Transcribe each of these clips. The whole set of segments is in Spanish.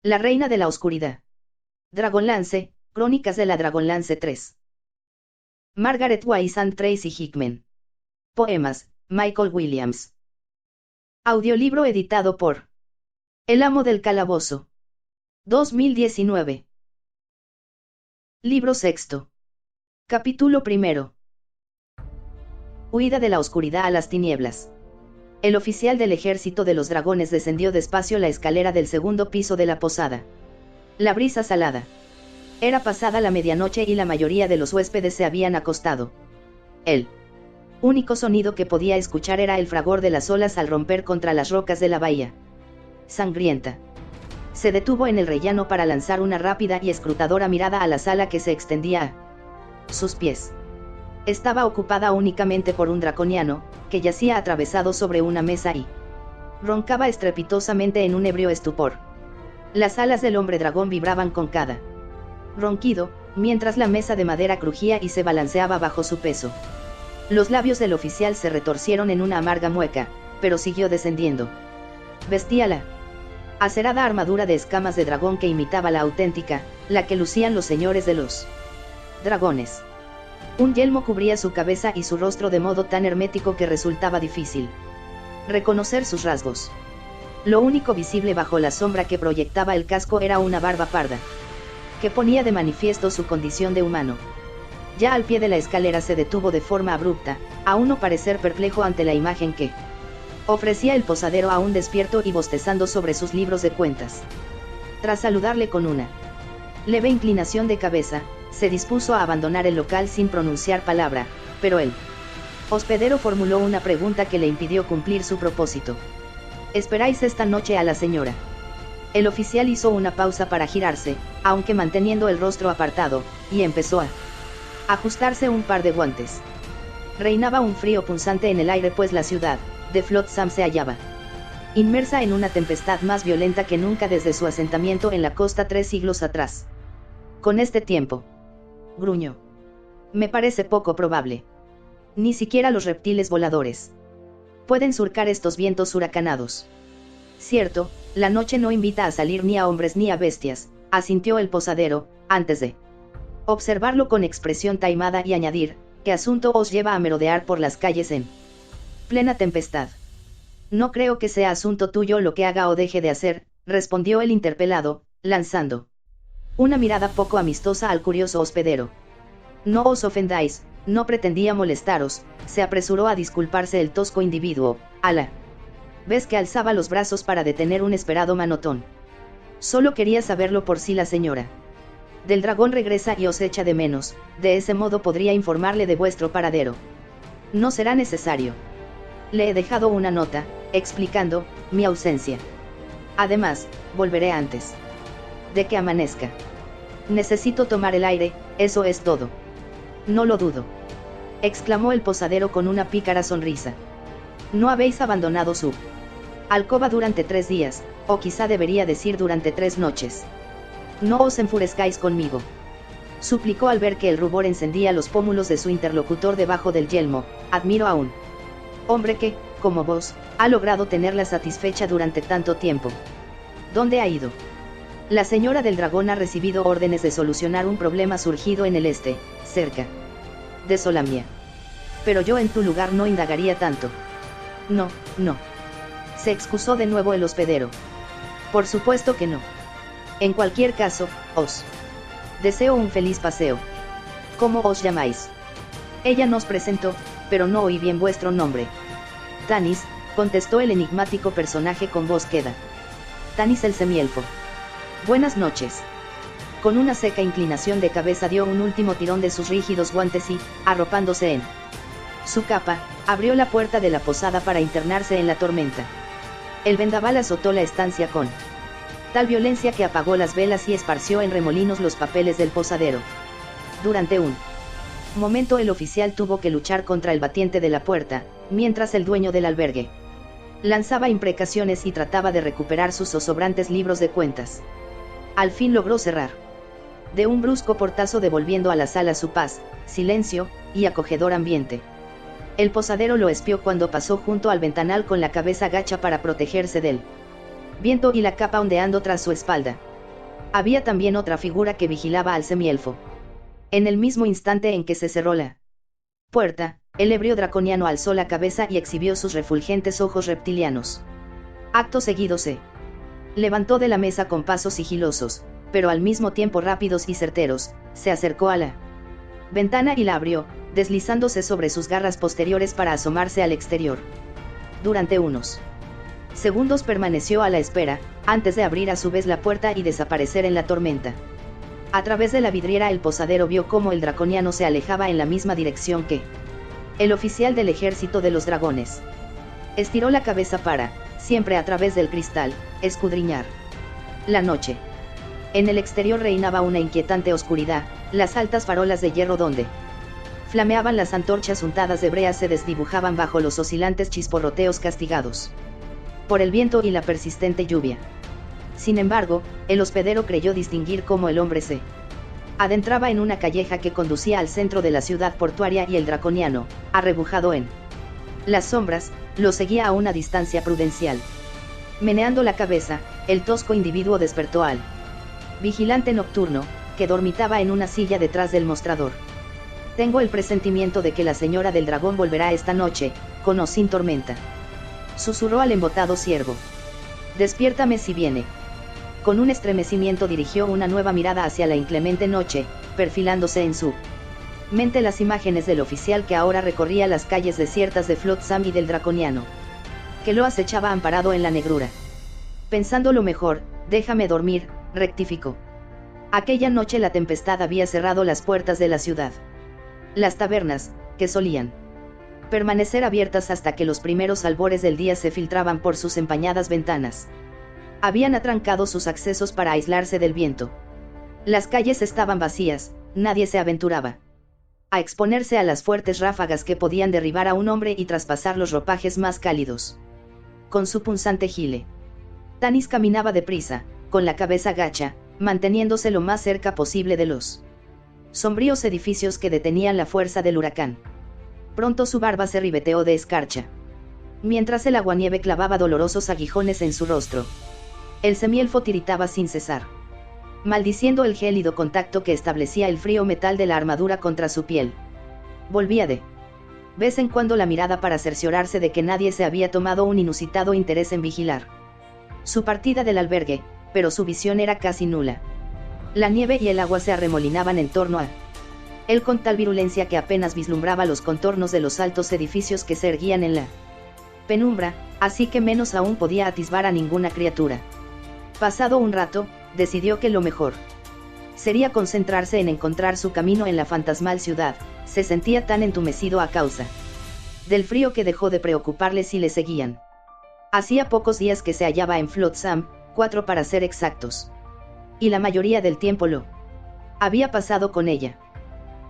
La Reina de la Oscuridad. Dragonlance, Crónicas de la Dragonlance 3. Margaret Wise and Tracy Hickman. Poemas, Michael Williams. Audiolibro editado por El Amo del Calabozo. 2019. Libro sexto. Capítulo primero. Huida de la oscuridad a las tinieblas. El oficial del ejército de los dragones descendió despacio la escalera del segundo piso de la posada. La brisa salada. Era pasada la medianoche y la mayoría de los huéspedes se habían acostado. El único sonido que podía escuchar era el fragor de las olas al romper contra las rocas de la bahía. Sangrienta. Se detuvo en el rellano para lanzar una rápida y escrutadora mirada a la sala que se extendía a sus pies. Estaba ocupada únicamente por un draconiano, que yacía atravesado sobre una mesa y roncaba estrepitosamente en un ebrio estupor. Las alas del hombre dragón vibraban con cada ronquido, mientras la mesa de madera crujía y se balanceaba bajo su peso. Los labios del oficial se retorcieron en una amarga mueca, pero siguió descendiendo. Vestía la acerada armadura de escamas de dragón que imitaba la auténtica, la que lucían los señores de los dragones. Un yelmo cubría su cabeza y su rostro de modo tan hermético que resultaba difícil reconocer sus rasgos. Lo único visible bajo la sombra que proyectaba el casco era una barba parda, que ponía de manifiesto su condición de humano. Ya al pie de la escalera se detuvo de forma abrupta, a uno parecer perplejo ante la imagen que ofrecía el posadero aún despierto y bostezando sobre sus libros de cuentas. Tras saludarle con una leve inclinación de cabeza, se dispuso a abandonar el local sin pronunciar palabra, pero el hospedero formuló una pregunta que le impidió cumplir su propósito. ¿Esperáis esta noche a la señora? El oficial hizo una pausa para girarse, aunque manteniendo el rostro apartado, y empezó a ajustarse un par de guantes. Reinaba un frío punzante en el aire pues la ciudad de Flotsam se hallaba inmersa en una tempestad más violenta que nunca desde su asentamiento en la costa 3 siglos atrás. Con este tiempo, gruñó, me parece poco probable. Ni siquiera los reptiles voladores pueden surcar estos vientos huracanados. Cierto, la noche no invita a salir ni a hombres ni a bestias, asintió el posadero, antes de observarlo con expresión taimada y añadir, ¿qué asunto os lleva a merodear por las calles en plena tempestad? No creo que sea asunto tuyo lo que haga o deje de hacer, respondió el interpelado, lanzando una mirada poco amistosa al curioso hospedero. No os ofendáis, no pretendía molestaros, se apresuró a disculparse el tosco individuo, a la vez que alzaba los brazos para detener un esperado manotón. Solo quería saberlo por si la señora del dragón regresa y os echa de menos, de ese modo podría informarle de vuestro paradero. No será necesario. Le he dejado una nota, explicando mi ausencia. Además, volveré antes de que amanezca. Necesito tomar el aire, eso es todo. No lo dudo, exclamó el posadero con una pícara sonrisa. No habéis abandonado su alcoba durante 3 días, o quizá debería decir durante 3 noches. No os enfurezcáis conmigo, suplicó al ver que el rubor encendía los pómulos de su interlocutor debajo del yelmo. Admiro a un hombre que, como vos, ha logrado tenerla satisfecha durante tanto tiempo. ¿Dónde ha ido? La señora del dragón ha recibido órdenes de solucionar un problema surgido en el este, cerca de Solamnia. Pero yo en tu lugar no indagaría tanto. No, no. Se excusó de nuevo el hospedero. Por supuesto que no. En cualquier caso, os deseo un feliz paseo. ¿Cómo os llamáis? Ella nos presentó, pero no oí bien vuestro nombre. Tanis, contestó el enigmático personaje con voz queda. Tanis el semielfo. Buenas noches. Con una seca inclinación de cabeza dio un último tirón de sus rígidos guantes y, arropándose en su capa, abrió la puerta de la posada para internarse en la tormenta. El vendaval azotó la estancia con tal violencia que apagó las velas y esparció en remolinos los papeles del posadero. Durante un momento el oficial tuvo que luchar contra el batiente de la puerta, mientras el dueño del albergue lanzaba imprecaciones y trataba de recuperar sus zozobrantes libros de cuentas. Al fin logró cerrar de un brusco portazo devolviendo a la sala su paz, silencio, y acogedor ambiente. El posadero lo espió cuando pasó junto al ventanal con la cabeza gacha para protegerse del viento y la capa ondeando tras su espalda. Había también otra figura que vigilaba al semielfo. En el mismo instante en que se cerró la puerta, el ebrio draconiano alzó la cabeza y exhibió sus refulgentes ojos reptilianos. Acto seguido se levantó de la mesa con pasos sigilosos, pero al mismo tiempo rápidos y certeros, se acercó a la ventana y la abrió, deslizándose sobre sus garras posteriores para asomarse al exterior. Durante unos segundos permaneció a la espera, antes de abrir a su vez la puerta y desaparecer en la tormenta. A través de la vidriera el posadero vio cómo el draconiano se alejaba en la misma dirección que el oficial del ejército de los dragones. Estiró la cabeza para, siempre a través del cristal, escudriñar la noche. En el exterior reinaba una inquietante oscuridad, las altas farolas de hierro donde flameaban las antorchas untadas de brea se desdibujaban bajo los oscilantes chisporroteos castigados por el viento y la persistente lluvia. Sin embargo, el hospedero creyó distinguir cómo el hombre se adentraba en una calleja que conducía al centro de la ciudad portuaria y el draconiano, arrebujado en las sombras, lo seguía a una distancia prudencial. Meneando la cabeza, el tosco individuo despertó al vigilante nocturno, que dormitaba en una silla detrás del mostrador. Tengo el presentimiento de que la señora del dragón volverá esta noche, con o sin tormenta. Susurró al embotado ciervo. Despiértame si viene. Con un estremecimiento dirigió una nueva mirada hacia la inclemente noche, perfilándose en su mente las imágenes del oficial que ahora recorría las calles desiertas de Flotsam y del draconiano, que lo acechaba amparado en la negrura. Pensando lo mejor, déjame dormir, rectificó. Aquella noche la tempestad había cerrado las puertas de la ciudad. Las tabernas, que solían permanecer abiertas hasta que los primeros albores del día se filtraban por sus empañadas ventanas, habían atrancado sus accesos para aislarse del viento. Las calles estaban vacías, nadie se aventuraba a exponerse a las fuertes ráfagas que podían derribar a un hombre y traspasar los ropajes más cálidos. Con su punzante gile, Tanis caminaba deprisa, con la cabeza gacha, manteniéndose lo más cerca posible de los sombríos edificios que detenían la fuerza del huracán. Pronto su barba se ribeteó de escarcha, mientras el aguanieve clavaba dolorosos aguijones en su rostro. El semielfo tiritaba sin cesar, maldiciendo el gélido contacto que establecía el frío metal de la armadura contra su piel. Volvía de vez en cuando la mirada para cerciorarse de que nadie se había tomado un inusitado interés en vigilar su partida del albergue, pero su visión era casi nula. La nieve y el agua se arremolinaban en torno a él con tal virulencia que apenas vislumbraba los contornos de los altos edificios que se erguían en la penumbra, así que menos aún podía atisbar a ninguna criatura. Pasado un rato, decidió que lo mejor sería concentrarse en encontrar su camino en la fantasmal ciudad. Se sentía tan entumecido a causa del frío que dejó de preocuparle si le seguían. Hacía pocos días que se hallaba en Flotsam, 4 para ser exactos. Y la mayoría del tiempo lo había pasado con ella.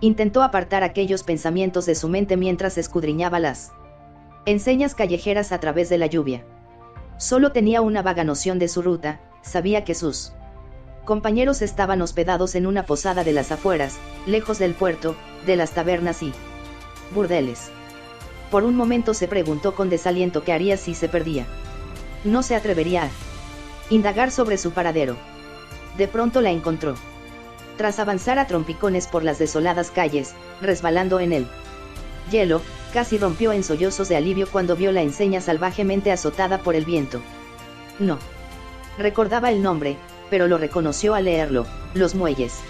Intentó apartar aquellos pensamientos de su mente mientras escudriñaba las enseñas callejeras a través de la lluvia. Solo tenía una vaga noción de su ruta, sabía que sus compañeros estaban hospedados en una posada de las afueras, lejos del puerto, de las tabernas y burdeles. Por un momento se preguntó con desaliento qué haría si se perdía. No se atrevería a indagar sobre su paradero. De pronto la encontró. Tras avanzar a trompicones por las desoladas calles, resbalando en el hielo, casi rompió en sollozos de alivio cuando vio la enseña salvajemente azotada por el viento. No recordaba el nombre, pero lo reconoció al leerlo: Los Muelles.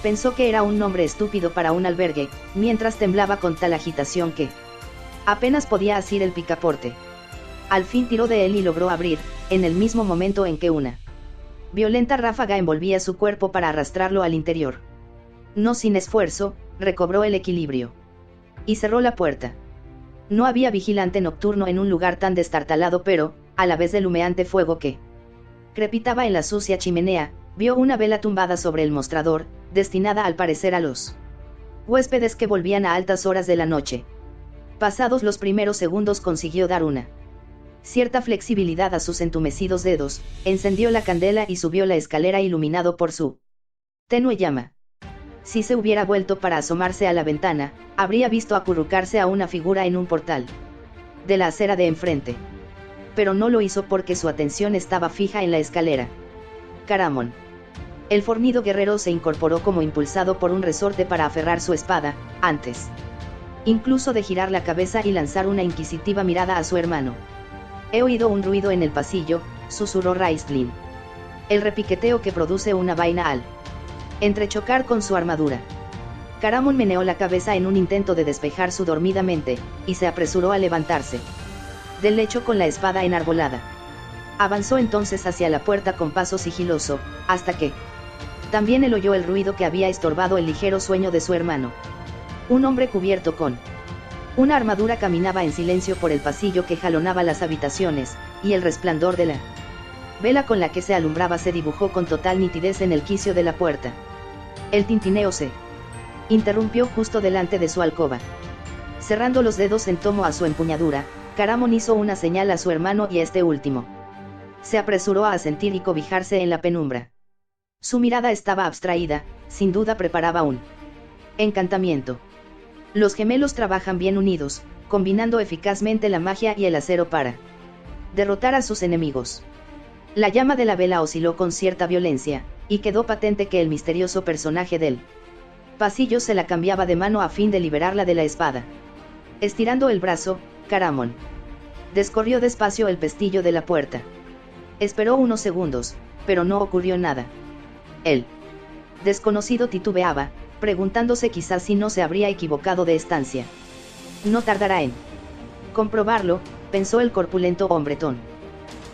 Pensó que era un nombre estúpido para un albergue, mientras temblaba con tal agitación que apenas podía asir el picaporte. Al fin tiró de él y logró abrir, en el mismo momento en que una violenta ráfaga envolvía su cuerpo para arrastrarlo al interior. No sin esfuerzo, recobró el equilibrio y cerró la puerta. No había vigilante nocturno en un lugar tan destartalado, pero, a la vez del humeante fuego que crepitaba en la sucia chimenea, vio una vela tumbada sobre el mostrador, destinada al parecer a los huéspedes que volvían a altas horas de la noche. Pasados los primeros segundos consiguió dar una cierta flexibilidad a sus entumecidos dedos, encendió la candela y subió la escalera iluminado por su tenue llama. Si se hubiera vuelto para asomarse a la ventana, habría visto acurrucarse a una figura en un portal de la acera de enfrente. Pero no lo hizo porque su atención estaba fija en la escalera. Caramón. El fornido guerrero se incorporó como impulsado por un resorte para aferrar su espada, antes incluso de girar la cabeza y lanzar una inquisitiva mirada a su hermano. «He oído un ruido en el pasillo», susurró Raistlin. El repiqueteo que produce una vaina al entrechocar con su armadura. Caramon meneó la cabeza en un intento de despejar su dormida mente, y se apresuró a levantarse del lecho con la espada enarbolada. Avanzó entonces hacia la puerta con paso sigiloso, hasta que también él oyó el ruido que había estorbado el ligero sueño de su hermano. Un hombre cubierto con una armadura caminaba en silencio por el pasillo que jalonaba las habitaciones, y el resplandor de la vela con la que se alumbraba se dibujó con total nitidez en el quicio de la puerta. El tintineo se interrumpió justo delante de su alcoba. Cerrando los dedos en tomo a su empuñadura, Caramon hizo una señal a su hermano y este último se apresuró a asentir y cobijarse en la penumbra. Su mirada estaba abstraída, sin duda preparaba un encantamiento. Los gemelos trabajan bien unidos, combinando eficazmente la magia y el acero para derrotar a sus enemigos. La llama de la vela osciló con cierta violencia, y quedó patente que el misterioso personaje del pasillo se la cambiaba de mano a fin de liberarla de la espada. Estirando el brazo, Caramon descorrió despacio el pestillo de la puerta. Esperó unos segundos, pero no ocurrió nada. El desconocido titubeaba, preguntándose quizás si no se habría equivocado de estancia. No tardará en comprobarlo, pensó el corpulento hombretón.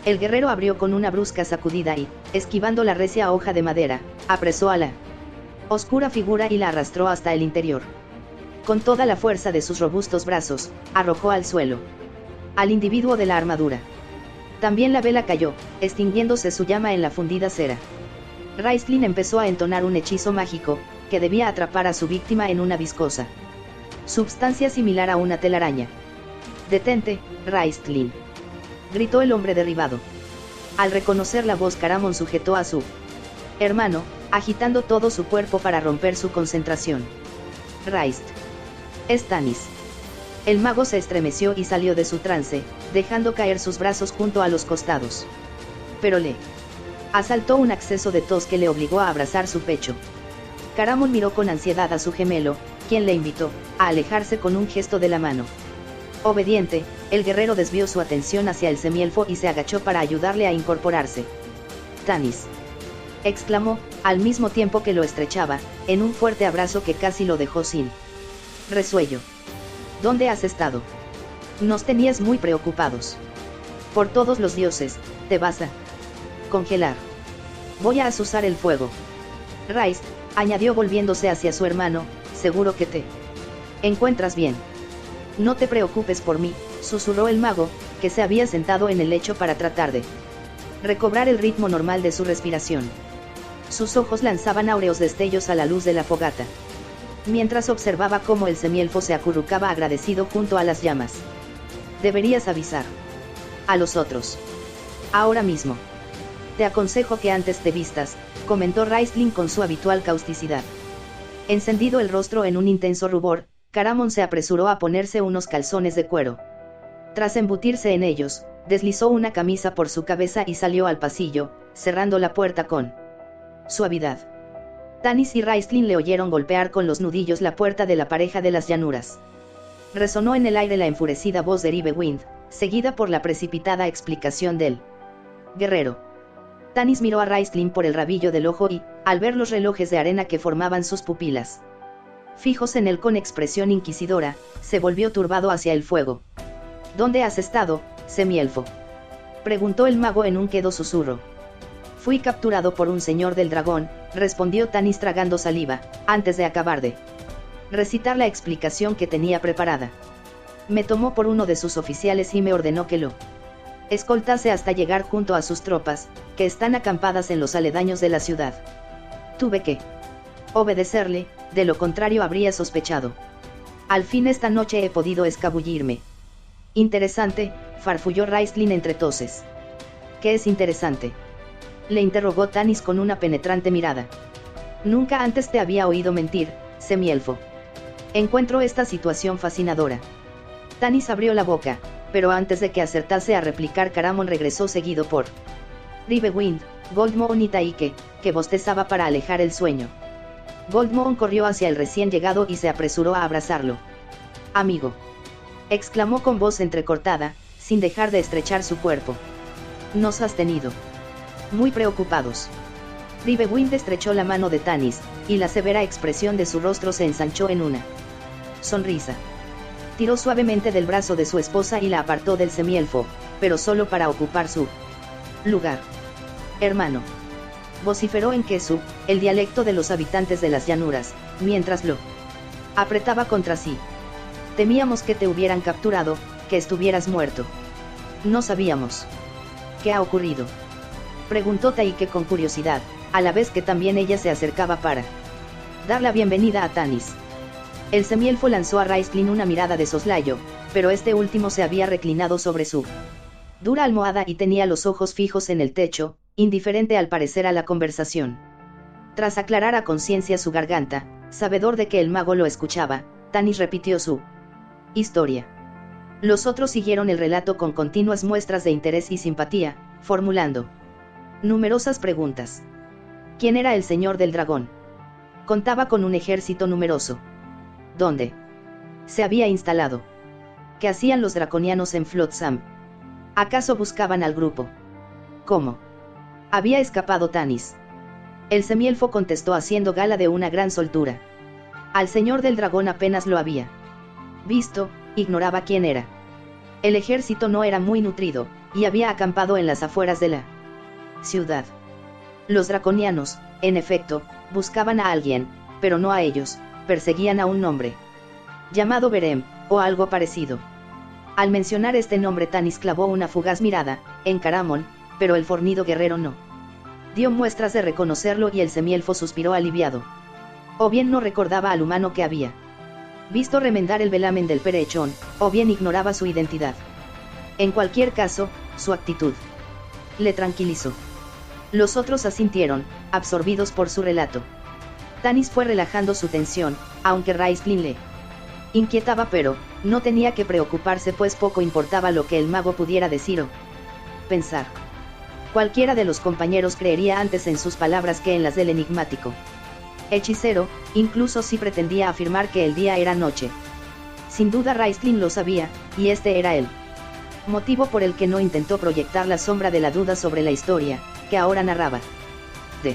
El guerrero abrió con una brusca sacudida y, esquivando la recia hoja de madera, apresó a la oscura figura y la arrastró hasta el interior. Con toda la fuerza de sus robustos brazos, arrojó al suelo al individuo de la armadura. También la vela cayó, extinguiéndose su llama en la fundida cera. Raistlin empezó a entonar un hechizo mágico, que debía atrapar a su víctima en una viscosa substancia similar a una telaraña. «Detente, Raistlin», gritó el hombre derribado. Al reconocer la voz, Caramon sujetó a su hermano, agitando todo su cuerpo para romper su concentración. «Raist. Es Tanis». El mago se estremeció y salió de su trance, dejando caer sus brazos junto a los costados. Pero le asaltó un acceso de tos que le obligó a abrazar su pecho. Caramon miró con ansiedad a su gemelo, quien le invitó a alejarse con un gesto de la mano. Obediente, el guerrero desvió su atención hacia el semielfo y se agachó para ayudarle a incorporarse. «Tanis», exclamó, al mismo tiempo que lo estrechaba, en un fuerte abrazo que casi lo dejó sin resuello. «¿Dónde has estado? Nos tenías muy preocupados. Por todos los dioses, te vas a congelar. Voy a azuzar el fuego». «Raist», añadió volviéndose hacia su hermano, «seguro que te encuentras bien». «No te preocupes por mí», susurró el mago, que se había sentado en el lecho para tratar de recobrar el ritmo normal de su respiración. Sus ojos lanzaban áureos destellos a la luz de la fogata, mientras observaba cómo el semielfo se acurrucaba agradecido junto a las llamas. «Deberías avisar a los otros. Ahora mismo. Te aconsejo que antes te vistas», comentó Raistlin con su habitual causticidad. Encendido el rostro en un intenso rubor, Caramon se apresuró a ponerse unos calzones de cuero. Tras embutirse en ellos, deslizó una camisa por su cabeza y salió al pasillo, cerrando la puerta con suavidad. Tanis y Raistlin le oyeron golpear con los nudillos la puerta de la pareja de las llanuras. Resonó en el aire la enfurecida voz de Ribewind, seguida por la precipitada explicación del guerrero. Tanis miró a Raistlin por el rabillo del ojo y, al ver los relojes de arena que formaban sus pupilas fijos en él con expresión inquisidora, se volvió turbado hacia el fuego. «¿Dónde has estado, semielfo?», preguntó el mago en un quedo susurro. «Fui capturado por un señor del dragón», respondió Tanis tragando saliva, antes de acabar de recitar la explicación que tenía preparada. «Me tomó por uno de sus oficiales y me ordenó que lo escoltase hasta llegar junto a sus tropas, que están acampadas en los aledaños de la ciudad. Tuve que obedecerle, de lo contrario habría sospechado. Al fin esta noche he podido escabullirme». «Interesante», farfulló Raistlin entre toses. «¿Qué es interesante?», le interrogó Tanis con una penetrante mirada. «Nunca antes te había oído mentir, semielfo. Encuentro esta situación fascinadora». Tanis abrió la boca, pero antes de que acertase a replicar, Caramon regresó seguido por Ribewind, Goldmoon y Taike, que bostezaba para alejar el sueño. Goldmoon corrió hacia el recién llegado y se apresuró a abrazarlo. «Amigo», exclamó con voz entrecortada, sin dejar de estrechar su cuerpo. «Nos has tenido muy preocupados». Rivewind estrechó la mano de Tanis, y la severa expresión de su rostro se ensanchó en una sonrisa. Tiró suavemente del brazo de su esposa y la apartó del semielfo, pero solo para ocupar su lugar. «Hermano», vociferó en Kesu, el dialecto de los habitantes de las llanuras, mientras lo apretaba contra sí. «Temíamos que te hubieran capturado, que estuvieras muerto». «No sabíamos». «¿Qué ha ocurrido?», preguntó Taike con curiosidad, a la vez que también ella se acercaba para dar la bienvenida a Tanis. El semielfo lanzó a Raistlin una mirada de soslayo, pero este último se había reclinado sobre su dura almohada y tenía los ojos fijos en el techo, indiferente al parecer a la conversación. Tras aclarar a conciencia su garganta, sabedor de que el mago lo escuchaba, Tanis repitió su historia. Los otros siguieron el relato con continuas muestras de interés y simpatía, formulando numerosas preguntas. ¿Quién era el señor del dragón? Contaba con un ejército numeroso. ¿Dónde se había instalado? ¿Qué hacían los draconianos en Flotsam? ¿Acaso buscaban al grupo? ¿Cómo había escapado Tanis? El semielfo contestó haciendo gala de una gran soltura. Al señor del dragón apenas lo había visto, ignoraba quién era. El ejército no era muy nutrido, y había acampado en las afueras de la ciudad. Los draconianos, en efecto, buscaban a alguien, pero no a ellos, perseguían a un hombre llamado Berem, o algo parecido. Al mencionar este nombre Tanis clavó una fugaz mirada en Caramon, pero el fornido guerrero no dio muestras de reconocerlo y el semielfo suspiró aliviado. O bien no recordaba al humano que había visto remendar el velamen del perechón, o bien ignoraba su identidad. En cualquier caso, su actitud le tranquilizó. Los otros asintieron, absorbidos por su relato. Tanis fue relajando su tensión, aunque Raistlin le inquietaba, pero no tenía que preocuparse, pues poco importaba lo que el mago pudiera decir o pensar. Cualquiera de los compañeros creería antes en sus palabras que en las del enigmático hechicero, incluso si pretendía afirmar que el día era noche. Sin duda Raistlin lo sabía, y este era el motivo por el que no intentó proyectar la sombra de la duda sobre la historia que ahora narraba. De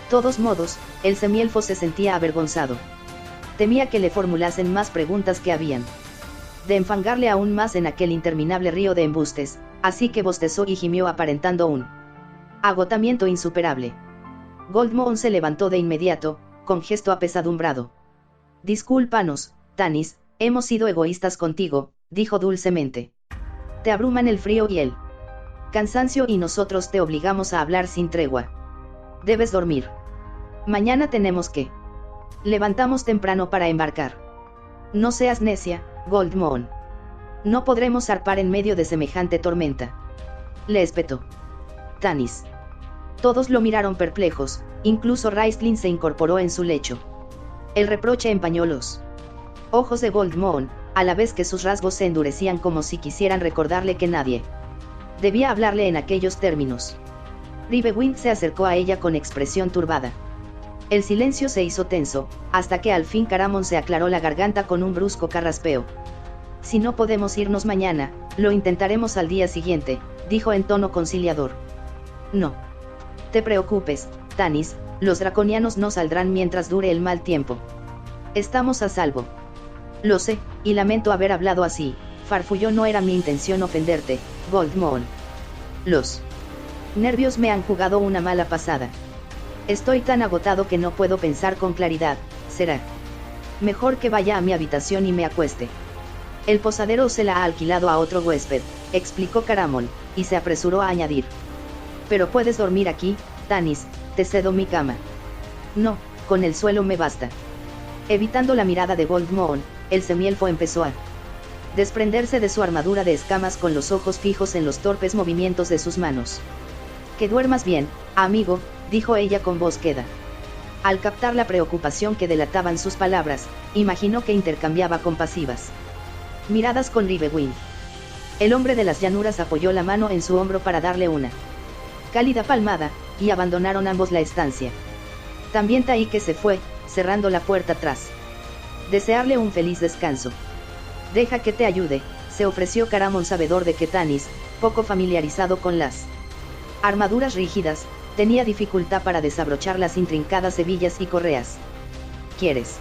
todos modos, el semielfo se sentía avergonzado. Temía que le formulasen más preguntas que habían de enfangarle aún más en aquel interminable río de embustes, así que bostezó y gimió aparentando un agotamiento insuperable. Goldmoon se levantó de inmediato, con gesto apesadumbrado. «Discúlpanos, Tanis, hemos sido egoístas contigo», dijo dulcemente. «Te abruman el frío y el cansancio y nosotros te obligamos a hablar sin tregua. Debes dormir. Mañana tenemos que levantamos temprano para embarcar». «No seas necia, Goldmoon. No podremos zarpar en medio de semejante tormenta», le espetó Tanis. Todos lo miraron perplejos, incluso Raistlin se incorporó en su lecho. El reproche empañó los ojos de Goldmoon, a la vez que sus rasgos se endurecían como si quisieran recordarle que nadie debía hablarle en aquellos términos. Rivewind se acercó a ella con expresión turbada. El silencio se hizo tenso, hasta que al fin Caramon se aclaró la garganta con un brusco carraspeo. «Si no podemos irnos mañana, lo intentaremos al día siguiente», dijo en tono conciliador. «No te preocupes, Tanis, los draconianos no saldrán mientras dure el mal tiempo. Estamos a salvo». «Lo sé, y lamento haber hablado así», farfulló. «No era mi intención ofenderte, Goldmoon. Los nervios me han jugado una mala pasada. Estoy tan agotado que no puedo pensar con claridad. Será mejor que vaya a mi habitación y me acueste». «El posadero se la ha alquilado a otro huésped», explicó Caramon, y se apresuró a añadir. «Pero puedes dormir aquí, Tanis, te cedo mi cama». «No, con el suelo me basta». Evitando la mirada de Goldmoon, el semielfo empezó a desprenderse de su armadura de escamas con los ojos fijos en los torpes movimientos de sus manos. «Que duermas bien, amigo», dijo ella con voz queda. Al captar la preocupación que delataban sus palabras, imaginó que intercambiaba compasivas miradas con Rivewind. El hombre de las llanuras apoyó la mano en su hombro para darle una cálida palmada, y abandonaron ambos la estancia. También Taike se fue, cerrando la puerta atrás. Desearle un feliz descanso. Deja que te ayude, se ofreció Caramon, sabedor de que Tanis, poco familiarizado con las armaduras rígidas, tenía dificultad para desabrochar las intrincadas hebillas y correas. ¿Quieres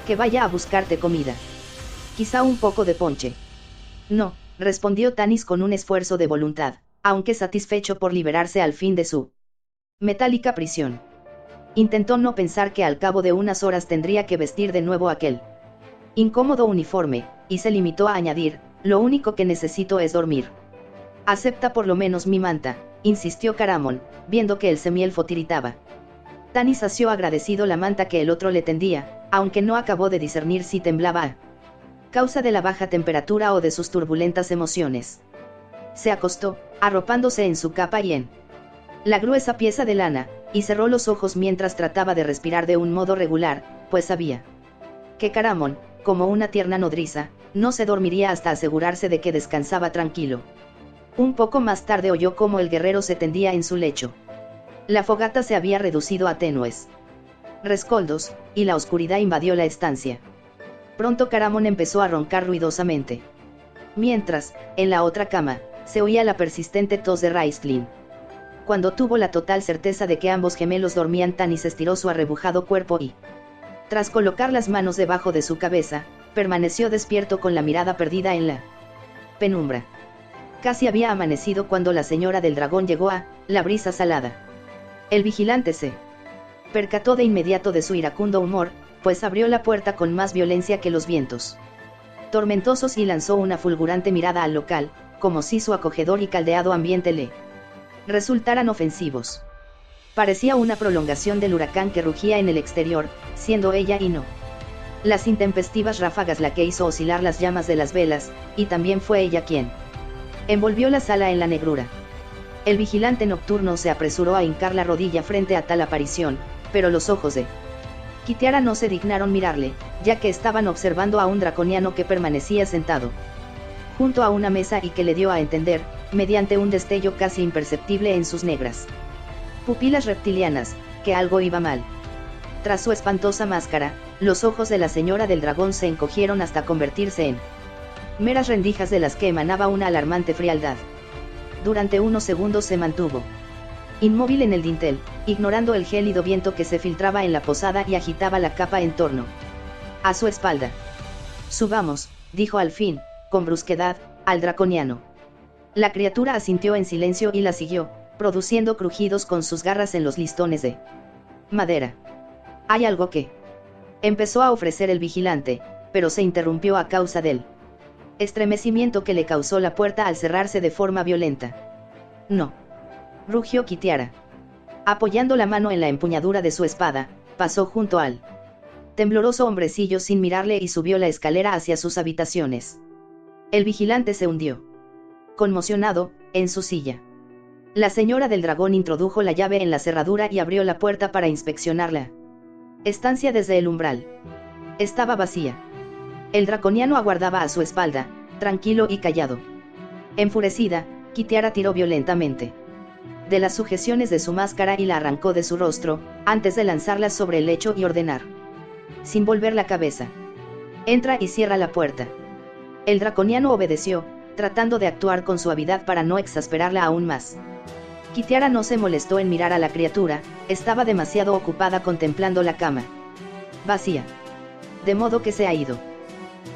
que vaya a buscarte comida? Quizá un poco de ponche. No, respondió Tanis con un esfuerzo de voluntad, aunque satisfecho por liberarse al fin de su metálica prisión. Intentó no pensar que al cabo de unas horas tendría que vestir de nuevo aquel incómodo uniforme, y se limitó a añadir: lo único que necesito es dormir. Acepta por lo menos mi manta, insistió Caramon, viendo que el semielfo tiritaba. Tanis asió agradecido la manta que el otro le tendía, aunque no acabó de discernir si temblaba a causa de la baja temperatura o de sus turbulentas emociones. Se acostó, arropándose en su capa y en la gruesa pieza de lana, y cerró los ojos mientras trataba de respirar de un modo regular, pues sabía que Caramon, como una tierna nodriza, no se dormiría hasta asegurarse de que descansaba tranquilo. Un poco más tarde oyó cómo el guerrero se tendía en su lecho. La fogata se había reducido a tenues rescoldos, y la oscuridad invadió la estancia. Pronto Caramon empezó a roncar ruidosamente. Mientras, en la otra cama, se oía la persistente tos de Raistlin. Cuando tuvo la total certeza de que ambos gemelos dormían, Tanis estiró su arrebujado cuerpo y, tras colocar las manos debajo de su cabeza, permaneció despierto con la mirada perdida en la penumbra. Casi había amanecido cuando la señora del dragón llegó a la brisa salada. El vigilante se percató de inmediato de su iracundo humor, pues abrió la puerta con más violencia que los vientos tormentosos y lanzó una fulgurante mirada al local, como si su acogedor y caldeado ambiente le resultaran ofensivos. Parecía una prolongación del huracán que rugía en el exterior, siendo ella y no las intempestivas ráfagas la que hizo oscilar las llamas de las velas, y también fue ella quien envolvió la sala en la negrura. El vigilante nocturno se apresuró a hincar la rodilla frente a tal aparición, pero los ojos de Kitiara no se dignaron mirarle, ya que estaban observando a un draconiano que permanecía sentado junto a una mesa y que le dio a entender, mediante un destello casi imperceptible en sus negras pupilas reptilianas, que algo iba mal. Tras su espantosa máscara, los ojos de la señora del dragón se encogieron hasta convertirse en meras rendijas de las que emanaba una alarmante frialdad. Durante unos segundos se mantuvo inmóvil en el dintel, ignorando el gélido viento que se filtraba en la posada y agitaba la capa en torno a su espalda. Subamos, dijo al fin, con brusquedad, al draconiano. La criatura asintió en silencio y la siguió, produciendo crujidos con sus garras en los listones de madera. «Hay algo que...» empezó a ofrecer el vigilante, pero se interrumpió a causa del estremecimiento que le causó la puerta al cerrarse de forma violenta. «No», rugió Kitiara. Apoyando la mano en la empuñadura de su espada, pasó junto al tembloroso hombrecillo sin mirarle y subió la escalera hacia sus habitaciones. El vigilante se hundió, conmocionado, en su silla. La señora del dragón introdujo la llave en la cerradura y abrió la puerta para inspeccionarla. Estancia desde el umbral. Estaba vacía. El draconiano aguardaba a su espalda, tranquilo y callado. Enfurecida, Kitiara tiró violentamente de las sujeciones de su máscara y la arrancó de su rostro, antes de lanzarla sobre el lecho y ordenar, sin volver la cabeza: «Entra y cierra la puerta». El draconiano obedeció, tratando de actuar con suavidad para no exasperarla aún más. Kitiara no se molestó en mirar a la criatura, estaba demasiado ocupada contemplando la cama vacía. «¿De modo que se ha ido?»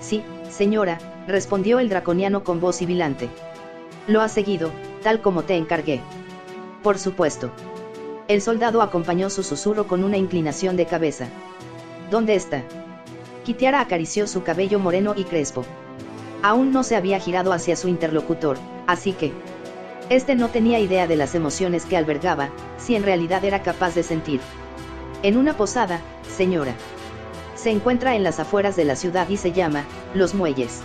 «Sí, señora», respondió el draconiano con voz sibilante. «Lo has seguido, tal como te encargué». «Por supuesto». El soldado acompañó su susurro con una inclinación de cabeza. «¿Dónde está?» Kitiara acarició su cabello moreno y crespo. Aún no se había girado hacia su interlocutor, así que este no tenía idea de las emociones que albergaba, si en realidad era capaz de sentir. «En una posada, señora. Se encuentra en las afueras de la ciudad y se llama Los Muelles.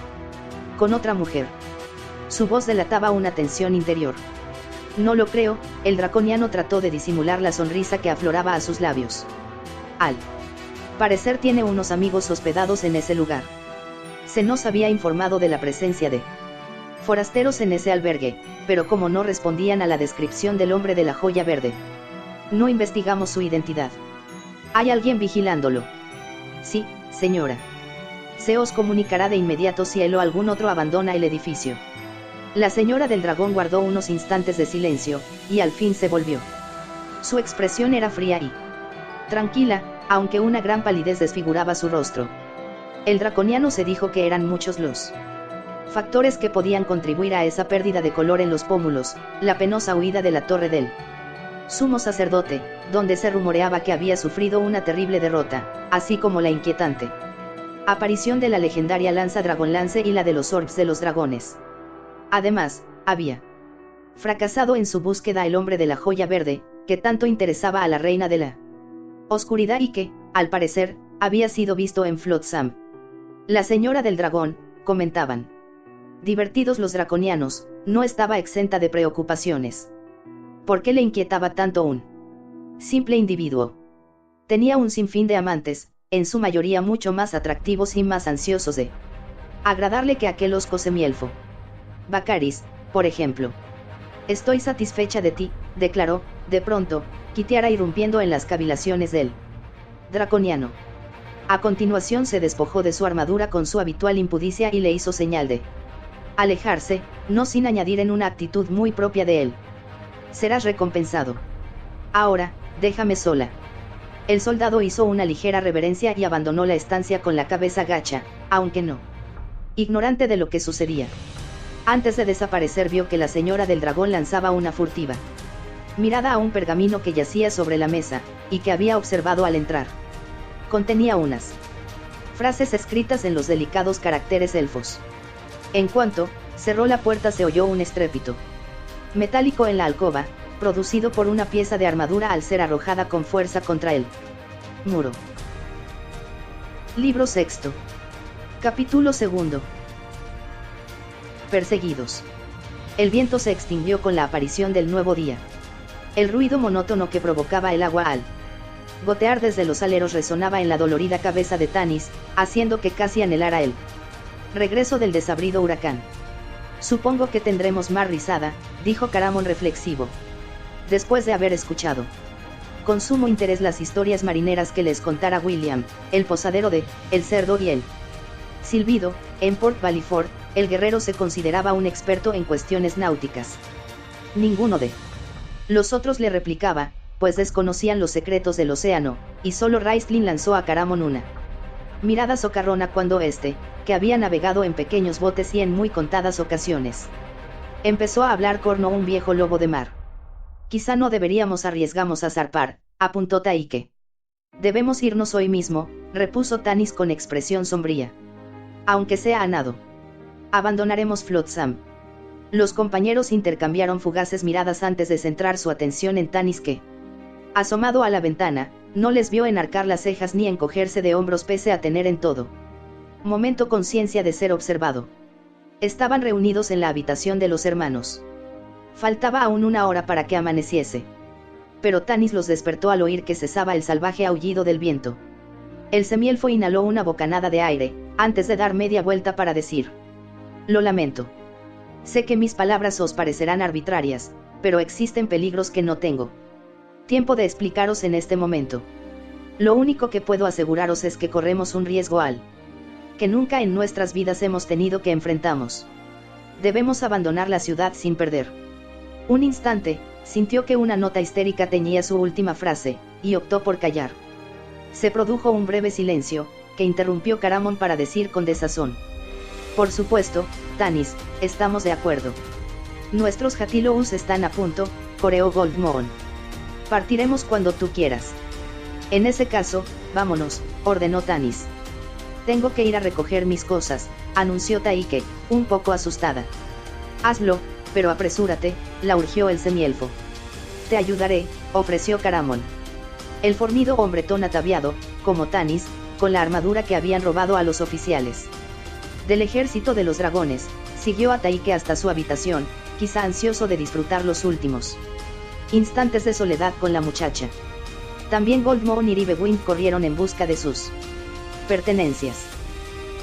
Con otra mujer». Su voz delataba una tensión interior. «No lo creo», el draconiano trató de disimular la sonrisa que afloraba a sus labios. «Al parecer tiene unos amigos hospedados en ese lugar. Se nos había informado de la presencia de forasteros en ese albergue, pero como no respondían a la descripción del hombre de la joya verde, No investigamos su identidad. ¿Hay alguien vigilándolo? Sí, señora. Se os comunicará de inmediato si él o algún otro abandona el edificio. La señora del dragón guardó unos instantes de silencio, y al fin se volvió. Su expresión era fría y tranquila, aunque una gran palidez desfiguraba su rostro. El draconiano se dijo que eran muchos los factores que podían contribuir a esa pérdida de color en los pómulos, la penosa huida de la torre del sumo sacerdote, donde se rumoreaba que había sufrido una terrible derrota, así como la inquietante aparición de la legendaria lanza Dragonlance y la de los orbs de los dragones. Además, había fracasado en su búsqueda el hombre de la joya verde, que tanto interesaba a la reina de la oscuridad y que, al parecer, había sido visto en Flotsam. La señora del dragón, comentaban. Divertidos los draconianos, no estaba exenta de preocupaciones. ¿Por qué le inquietaba tanto un simple individuo? Tenía un sinfín de amantes, en su mayoría mucho más atractivos y más ansiosos de agradarle que aquel osco semielfo. Bacaris, por ejemplo. Estoy satisfecha de ti, declaró, de pronto, Kitiara irrumpiendo en las cavilaciones del draconiano. A continuación se despojó de su armadura con su habitual impudicia y le hizo señal de alejarse, no sin añadir en una actitud muy propia de él. Serás recompensado. Ahora, déjame sola. El soldado hizo una ligera reverencia y abandonó la estancia con la cabeza gacha, aunque no ignorante de lo que sucedía. Antes de desaparecer vio que la señora del dragón lanzaba una furtiva mirada a un pergamino que yacía sobre la mesa, y que había observado al entrar. Contenía unas frases escritas en los delicados caracteres elfos. En cuanto cerró la puerta se oyó un estrépito metálico en la alcoba, producido por una pieza de armadura al ser arrojada con fuerza contra el muro. Libro sexto. Capítulo segundo. Perseguidos. El viento se extinguió con la aparición del nuevo día. El ruido monótono que provocaba el agua al gotear desde los aleros resonaba en la dolorida cabeza de Tanis, haciendo que casi anhelara el regreso del desabrido huracán. Supongo que tendremos mar rizada, dijo Caramon reflexivo. Después de haber escuchado con sumo interés las historias marineras que les contara William, el posadero de El Cerdo y el Silbido, en Port Ballyford, el guerrero se consideraba un experto en cuestiones náuticas. Ninguno de los otros le replicaba, pues desconocían los secretos del océano, y solo Raistlin lanzó a Caramon una mirada socarrona cuando éste, que había navegado en pequeños botes y en muy contadas ocasiones, empezó a hablar corno un viejo lobo de mar. Quizá no deberíamos arriesgarnos a zarpar, apuntó Taike. Debemos irnos hoy mismo, repuso Tanis con expresión sombría. Aunque sea a nado. Abandonaremos Flotsam. Los compañeros intercambiaron fugaces miradas antes de centrar su atención en Tanis que, asomado a la ventana, no les vio enarcar las cejas ni encogerse de hombros pese a tener en todo momento conciencia de ser observado. Estaban reunidos en la habitación de los hermanos. Faltaba aún una hora para que amaneciese. Pero Tanis los despertó al oír que cesaba el salvaje aullido del viento. El semielfo inhaló una bocanada de aire, antes de dar media vuelta para decir: lo lamento. Sé que mis palabras os parecerán arbitrarias, pero existen peligros que no tengo tiempo de explicaros en este momento. Lo único que puedo aseguraros es que corremos un riesgo al que nunca en nuestras vidas hemos tenido que enfrentamos. Debemos abandonar la ciudad sin perder un instante. Sintió que una nota histérica teñía su última frase, y optó por callar. Se produjo un breve silencio, que interrumpió Caramon para decir con desazón: por supuesto, Tanis, estamos de acuerdo. Nuestros Hatilous están a punto, coreó Goldmoon. Partiremos cuando tú quieras. En ese caso, vámonos, ordenó Tanis. Tengo que ir a recoger mis cosas, anunció Taike, un poco asustada. Hazlo, pero apresúrate, la urgió el semielfo. Te ayudaré, ofreció Caramon. El fornido hombretón ataviado, como Tanis, con la armadura que habían robado a los oficiales del ejército de los dragones, siguió a Taike hasta su habitación, quizá ansioso de disfrutar los últimos instantes de soledad con la muchacha. También Goldmoon y Rivewind corrieron en busca de sus pertenencias.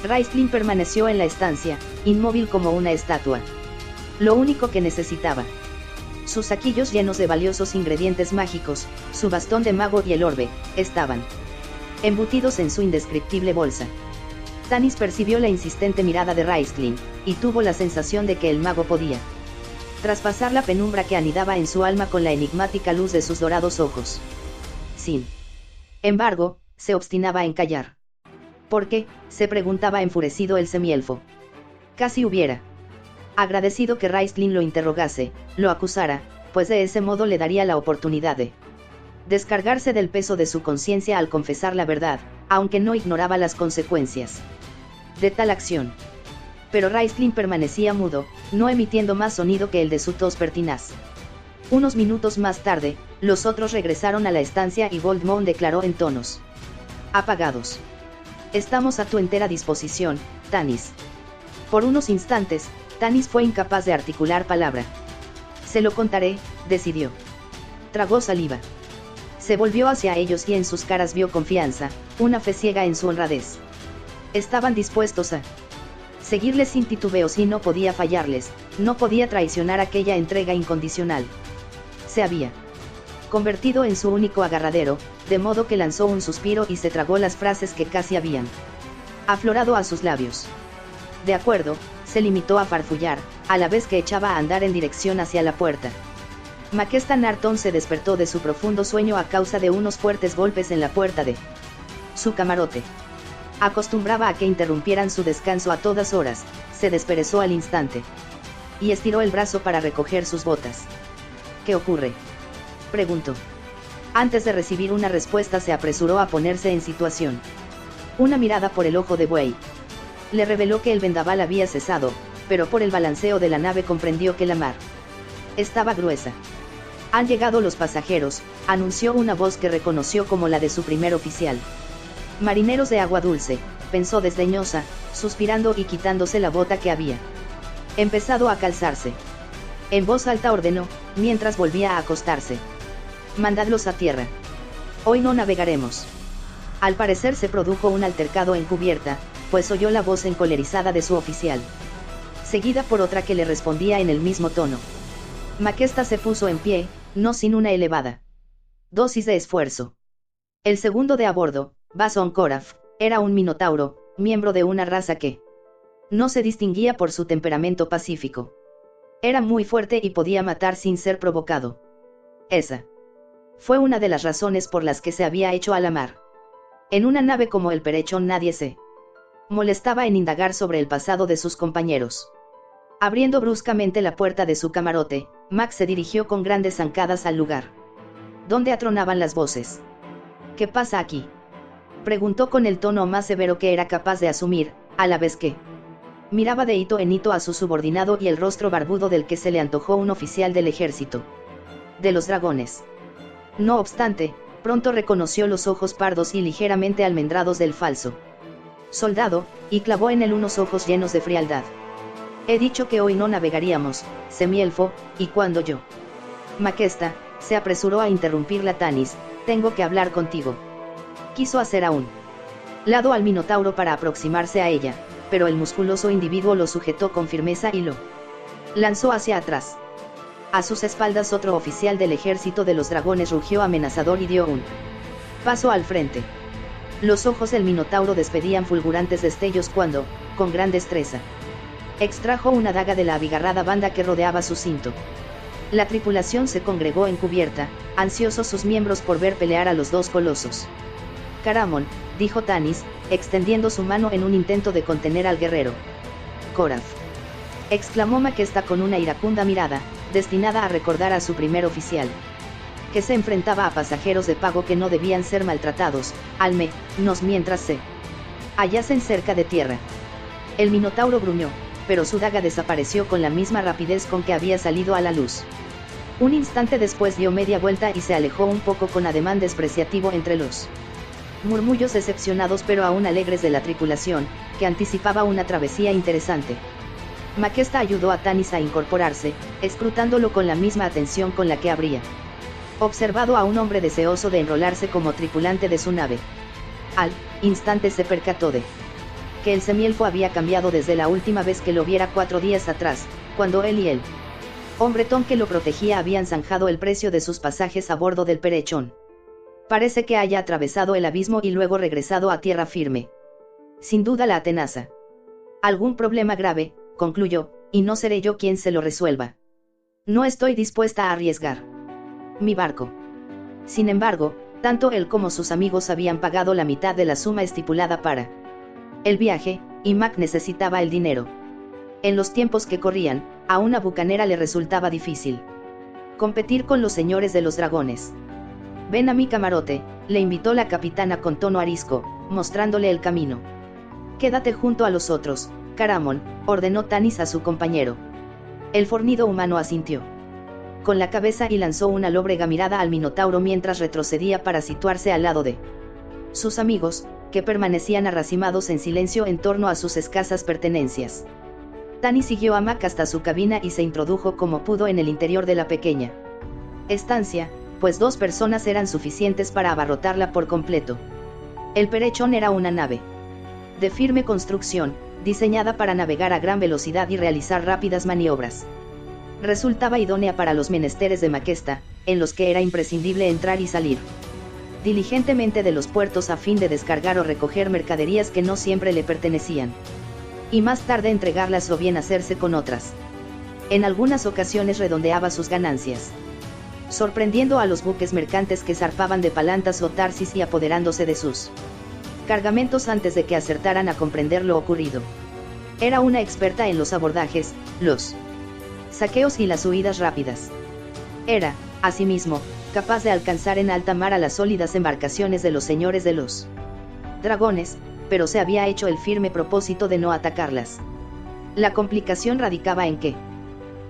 Raistlin permaneció en la estancia, inmóvil como una estatua. Lo único que necesitaba Sus saquillos llenos de valiosos ingredientes mágicos, su bastón de mago y el orbe, estaban embutidos en su indescriptible bolsa. Tanis percibió la insistente mirada de Raistlin, y tuvo la sensación de que el mago podía traspasar la penumbra que anidaba en su alma con la enigmática luz de sus dorados ojos. Sin embargo, se obstinaba en callar. ¿Por qué?, se preguntaba enfurecido el semielfo. Casi hubiera agradecido que Raistlin lo interrogase, lo acusara, pues de ese modo le daría la oportunidad de descargarse del peso de su conciencia al confesar la verdad, aunque no ignoraba las consecuencias de tal acción. Pero Raistlin permanecía mudo, no emitiendo más sonido que el de su tos pertinaz. Unos minutos más tarde, los otros regresaron a la estancia y Goldmoon declaró en tonos apagados: «Estamos a tu entera disposición, Tanis». Por unos instantes, Tanis fue incapaz de articular palabra. «Se lo contaré», decidió. Tragó saliva. Se volvió hacia ellos y en sus caras vio confianza, una fe ciega en su honradez. Estaban dispuestos a seguirle sin titubeos y no podía fallarles, no podía traicionar aquella entrega incondicional. Se había convertido en su único agarradero, de modo que lanzó un suspiro y se tragó las frases que casi habían aflorado a sus labios. «De acuerdo», se limitó a farfullar, a la vez que echaba a andar en dirección hacia la puerta. Makesta Norton se despertó de su profundo sueño a causa de unos fuertes golpes en la puerta de su camarote. Acostumbraba a que interrumpieran su descanso a todas horas, se desperezó al instante y estiró el brazo para recoger sus botas. «¿Qué ocurre?», preguntó. Antes de recibir una respuesta se apresuró a ponerse en situación. Una mirada por el ojo de buey le reveló que el vendaval había cesado, pero por el balanceo de la nave comprendió que la mar estaba gruesa. «Han llegado los pasajeros», anunció una voz que reconoció como la de su primer oficial. «Marineros de agua dulce», pensó desdeñosa, suspirando y quitándose la bota que había empezado a calzarse. En voz alta ordenó, mientras volvía a acostarse: «Mandadlos a tierra. Hoy no navegaremos». Al parecer se produjo un altercado en cubierta, pues oyó la voz encolerizada de su oficial, seguida por otra que le respondía en el mismo tono. Makesta se puso en pie, no sin una elevada dosis de esfuerzo. El segundo de a bordo, Bason Koraf, era un minotauro, miembro de una raza que no se distinguía por su temperamento pacífico. Era muy fuerte y podía matar sin ser provocado. Esa fue una de las razones por las que se había hecho a la mar. En una nave como el Perechón nadie se molestaba en indagar sobre el pasado de sus compañeros. Abriendo bruscamente la puerta de su camarote, Max se dirigió con grandes zancadas al lugar donde atronaban las voces. «¿Qué pasa aquí?», preguntó con el tono más severo que era capaz de asumir, a la vez que miraba de hito en hito a su subordinado y el rostro barbudo del que se le antojó un oficial del ejército de los dragones. No obstante, pronto reconoció los ojos pardos y ligeramente almendrados del falso soldado, y clavó en él unos ojos llenos de frialdad. «He dicho que hoy no navegaríamos, semielfo, y cuando yo». Makesta se apresuró a interrumpirla. «Tanis, tengo que hablar contigo». Quiso hacer a un lado al minotauro para aproximarse a ella, pero el musculoso individuo lo sujetó con firmeza y lo lanzó hacia atrás. A sus espaldas otro oficial del ejército de los dragones rugió amenazador y dio un paso al frente. Los ojos del minotauro despedían fulgurantes destellos cuando, con gran destreza, extrajo una daga de la abigarrada banda que rodeaba su cinto. La tripulación se congregó en cubierta, ansiosos sus miembros por ver pelear a los dos colosos. «Caramon», dijo Tanis, extendiendo su mano en un intento de contener al guerrero. «Koraf», exclamó Makesta con una iracunda mirada, destinada a recordar a su primer oficial, que se enfrentaba a pasajeros de pago que no debían ser maltratados, al menos mientras se hallasen cerca de tierra. El minotauro gruñó, pero su daga desapareció con la misma rapidez con que había salido a la luz. Un instante después dio media vuelta y se alejó un poco con ademán despreciativo entre los murmullos decepcionados pero aún alegres de la tripulación, que anticipaba una travesía interesante. Makesta ayudó a Tanis a incorporarse, escrutándolo con la misma atención con la que habría observado a un hombre deseoso de enrolarse como tripulante de su nave. Al instante se percató de que el semielfo había cambiado desde la última vez que lo viera 4 días atrás, cuando él y el hombretón que lo protegía habían zanjado el precio de sus pasajes a bordo del Perechón. Parece que haya atravesado el abismo y luego regresado a tierra firme. Sin duda la atenaza. Algún problema grave, concluyó, y no seré yo quien se lo resuelva. No estoy dispuesta a arriesgar mi barco. Sin embargo, tanto él como sus amigos habían pagado la mitad de la suma estipulada para el viaje, y Mac necesitaba el dinero. En los tiempos que corrían, a una bucanera le resultaba difícil competir con los señores de los dragones. «Ven a mi camarote», le invitó la capitana con tono arisco, mostrándole el camino. «Quédate junto a los otros, Caramon», ordenó Tanis a su compañero. El fornido humano asintió con la cabeza y lanzó una lóbrega mirada al minotauro mientras retrocedía para situarse al lado de sus amigos, que permanecían arracimados en silencio en torno a sus escasas pertenencias. Tanis siguió a Mac hasta su cabina y se introdujo como pudo en el interior de la pequeña estancia, pues 2 personas eran suficientes para abarrotarla por completo. El Perechón era una nave de firme construcción, diseñada para navegar a gran velocidad y realizar rápidas maniobras. Resultaba idónea para los menesteres de Maquesta, en los que era imprescindible entrar y salir diligentemente de los puertos a fin de descargar o recoger mercaderías que no siempre le pertenecían, y más tarde entregarlas o bien hacerse con otras. En algunas ocasiones redondeaba sus ganancias, sorprendiendo a los buques mercantes que zarpaban de Palantas o Tarsis y apoderándose de sus cargamentos antes de que acertaran a comprender lo ocurrido. Era una experta en los abordajes, los saqueos y las huidas rápidas. Era, asimismo, capaz de alcanzar en alta mar a las sólidas embarcaciones de los señores de los dragones, pero se había hecho el firme propósito de no atacarlas. La complicación radicaba en que,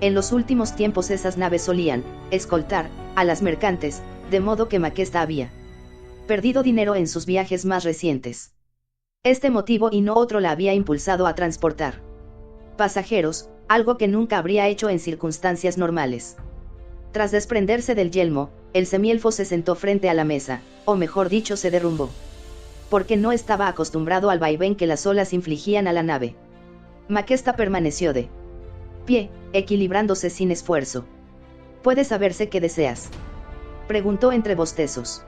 en los últimos tiempos esas naves solían escoltar a las mercantes, de modo que Maquesta había perdido dinero en sus viajes más recientes. Este motivo y no otro la había impulsado a transportar pasajeros, algo que nunca habría hecho en circunstancias normales. Tras desprenderse del yelmo, el semielfo se sentó frente a la mesa, o mejor dicho se derrumbó, porque no estaba acostumbrado al vaivén que las olas infligían a la nave. Maquesta permaneció de pie, equilibrándose sin esfuerzo. «¿Puede saberse qué deseas?», preguntó entre bostezos.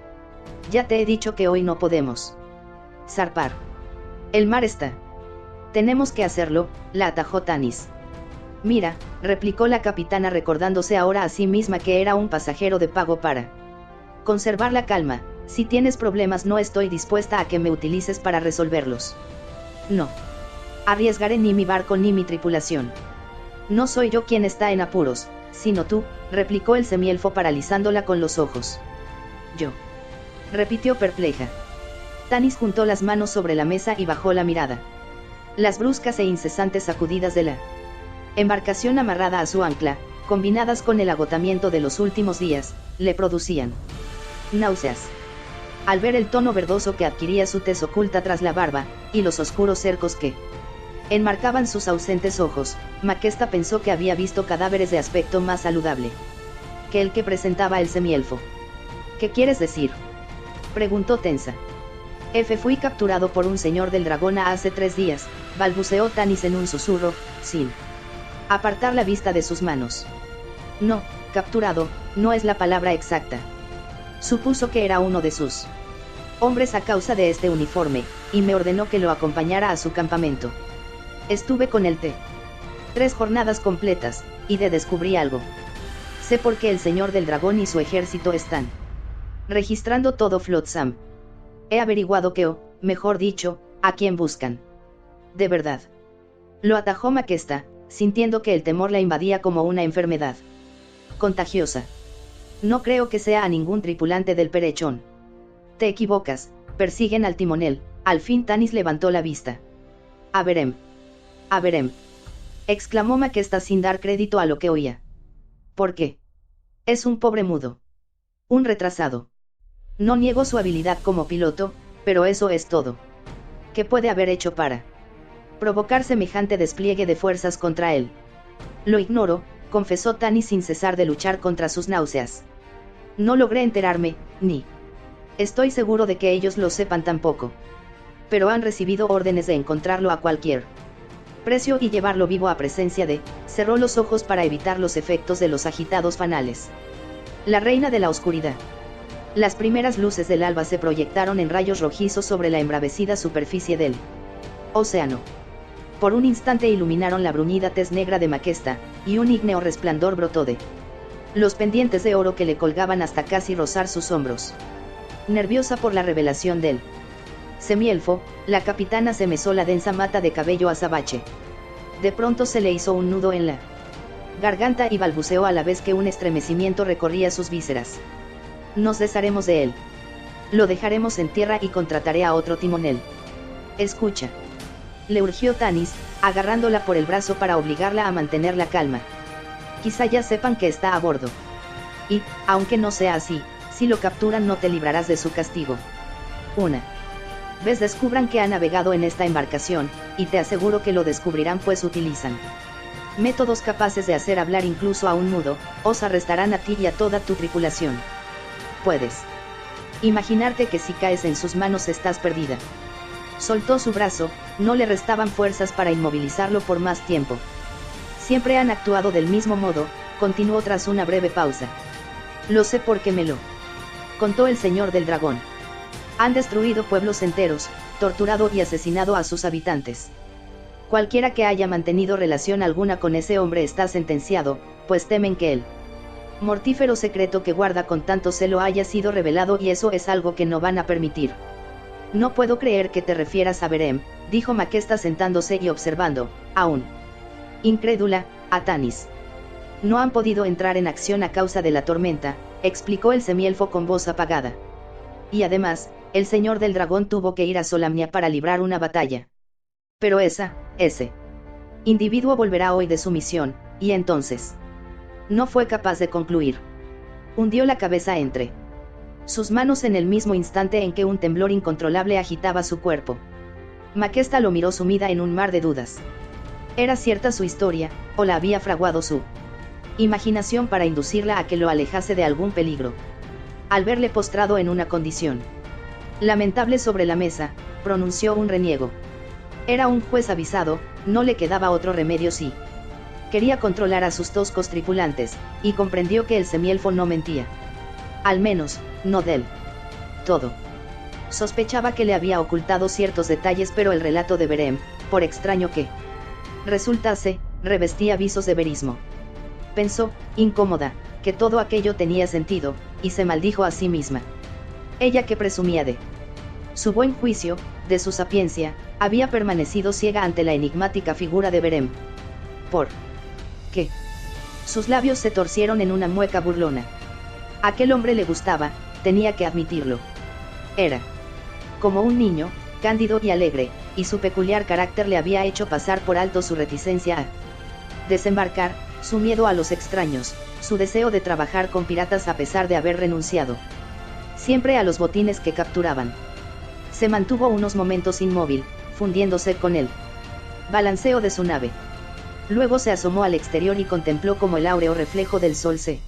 «Ya te he dicho que hoy no podemos zarpar. El mar está. Tenemos que hacerlo», la atajó Tanis. «Mira», replicó la capitana recordándose ahora a sí misma que era un pasajero de pago para conservar la calma. «Si tienes problemas no estoy dispuesta a que me utilices para resolverlos. No arriesgaré ni mi barco ni mi tripulación. No soy yo quien está en apuros, sino tú», replicó el semielfo paralizándola con los ojos. «Yo», repitió perpleja. Tanis juntó las manos sobre la mesa y bajó la mirada. Las bruscas e incesantes sacudidas de la embarcación amarrada a su ancla, combinadas con el agotamiento de los últimos días, le producían náuseas. Al ver el tono verdoso que adquiría su tez oculta tras la barba, y los oscuros cercos que enmarcaban sus ausentes ojos, Maquesta pensó que había visto cadáveres de aspecto más saludable que el que presentaba el semielfo. «¿Qué quieres decir?», preguntó tensa. «Fui capturado por un señor del dragón hace 3 días», balbuceó Tanis en un susurro, sin apartar la vista de sus manos. «No, capturado, no es la palabra exacta. Supuso que era uno de sus hombres a causa de este uniforme, y me ordenó que lo acompañara a su campamento. Estuve con él 3 jornadas completas, y descubrí algo. Sé por qué el señor del dragón y su ejército están registrando todo Flotsam. He averiguado que, o, mejor dicho, a quién buscan. De verdad». Lo atajó Maquesta, sintiendo que el temor la invadía como una enfermedad contagiosa. «No creo que sea a ningún tripulante del Perechón. Te equivocas, persiguen al timonel». Al fin Tanis levantó la vista. «A verem. A verem», exclamó Maquesta sin dar crédito a lo que oía. «¿Por qué? Es un pobre mudo. Un retrasado. No niego su habilidad como piloto, pero eso es todo. ¿Qué puede haber hecho para provocar semejante despliegue de fuerzas contra él?» «Lo ignoro», confesó Tanis sin cesar de luchar contra sus náuseas. «No logré enterarme, ni estoy seguro de que ellos lo sepan tampoco. Pero han recibido órdenes de encontrarlo a cualquier precio y llevarlo vivo a presencia de, cerró los ojos para evitar los efectos de los agitados fanales. La reina de la oscuridad. Las primeras luces del alba se proyectaron en rayos rojizos sobre la embravecida superficie del océano. Por un instante iluminaron la bruñida tez negra de Maquesta, y un ígneo resplandor brotó de los pendientes de oro que le colgaban hasta casi rozar sus hombros. Nerviosa por la revelación del semielfo, la capitana se mesó la densa mata de cabello azabache. De pronto se le hizo un nudo en la garganta y balbuceó a la vez que un estremecimiento recorría sus vísceras. Nos desharemos de él. Lo dejaremos en tierra y contrataré a otro timonel. Escucha. Le urgió Tanis, agarrándola por el brazo para obligarla a mantener la calma. Quizá ya sepan que está a bordo. Y, aunque no sea así, si lo capturan no te librarás de su castigo. Una vez descubran que ha navegado en esta embarcación, y te aseguro que lo descubrirán pues utilizan métodos capaces de hacer hablar incluso a un mudo, os arrestarán a ti y a toda tu tripulación. Puedes imaginarte que si caes en sus manos estás perdida. Soltó su brazo, no le restaban fuerzas para inmovilizarlo por más tiempo. Siempre han actuado del mismo modo, continuó tras una breve pausa. Lo sé porque me lo contó el señor del dragón. Han destruido pueblos enteros, torturado y asesinado a sus habitantes. Cualquiera que haya mantenido relación alguna con ese hombre está sentenciado, pues temen que el mortífero secreto que guarda con tanto celo haya sido revelado y eso es algo que no van a permitir. No puedo creer que te refieras a Berem, dijo Maquesta sentándose y observando, aún incrédula, a Tanis. No han podido entrar en acción a causa de la tormenta, explicó el semielfo con voz apagada. Y además, el señor del dragón tuvo que ir a Solamnia para librar una batalla. Pero ese individuo volverá hoy de su misión, y entonces no fue capaz de concluir. Hundió la cabeza entre sus manos en el mismo instante en que un temblor incontrolable agitaba su cuerpo. Maquesta lo miró sumida en un mar de dudas. ¿Era cierta su historia, o la había fraguado su imaginación para inducirla a que lo alejase de algún peligro? Al verle postrado en una condición lamentable sobre la mesa, pronunció un reniego. Era un juez avisado, no le quedaba otro remedio si quería controlar a sus toscos tripulantes, y comprendió que el semielfo no mentía. Al menos, no del todo. Sospechaba que le había ocultado ciertos detalles, pero el relato de Berem, por extraño que resultase, revestía visos de verismo. Pensó, incómoda, que todo aquello tenía sentido, y se maldijo a sí misma. Ella que presumía de su buen juicio, de su sapiencia, había permanecido ciega ante la enigmática figura de Berem. ¿Por qué? Sus labios se torcieron en una mueca burlona. Aquel hombre le gustaba, tenía que admitirlo. Era como un niño, cándido y alegre, y su peculiar carácter le había hecho pasar por alto su reticencia a desembarcar, su miedo a los extraños, su deseo de trabajar con piratas a pesar de haber renunciado siempre a los botines que capturaban. Se mantuvo unos momentos inmóvil, fundiéndose con el balanceo de su nave. Luego se asomó al exterior y contempló cómo el áureo reflejo del sol se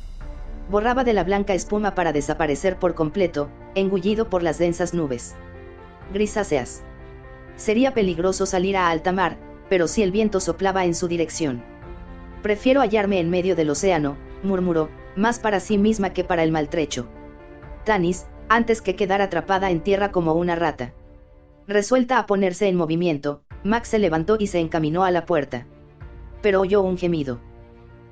borraba de la blanca espuma para desaparecer por completo, engullido por las densas nubes grisáceas. Sería peligroso salir a alta mar, pero si el viento soplaba en su dirección. Prefiero hallarme en medio del océano, murmuró, más para sí misma que para el maltrecho Tanis, antes que quedar atrapada en tierra como una rata. Resuelta a ponerse en movimiento, Max se levantó y se encaminó a la puerta. Pero oyó un gemido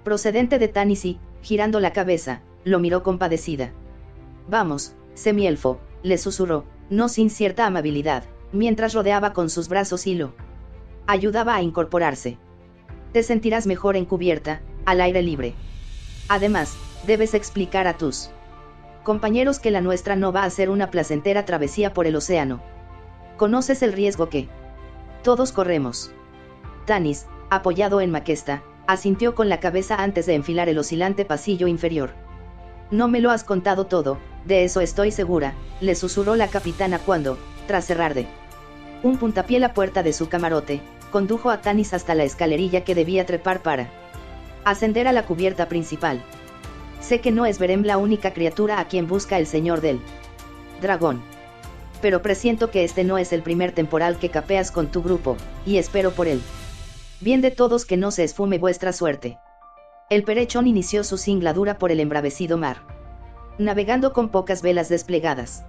procedente de Tanis y, girando la cabeza, lo miró compadecida. Vamos, semielfo, le susurró, no sin cierta amabilidad, mientras rodeaba con sus brazos y lo ayudaba a incorporarse. Te sentirás mejor en cubierta, al aire libre. Además, debes explicar a tus compañeros que la nuestra no va a ser una placentera travesía por el océano. Conoces el riesgo que todos corremos. Tanis, apoyado en Maquesta, asintió con la cabeza antes de enfilar el oscilante pasillo inferior. No me lo has contado todo, de eso estoy segura, le susurró la capitana cuando, tras cerrar de un puntapié la puerta de su camarote, condujo a Tanis hasta la escalerilla que debía trepar para ascender a la cubierta principal. Sé que no es Berem la única criatura a quien busca el señor del dragón. Pero presiento que este no es el primer temporal que capeas con tu grupo, y espero por él Bien de todos que no se esfume vuestra suerte. El Perechón inició su singladura por el embravecido mar, navegando con pocas velas desplegadas.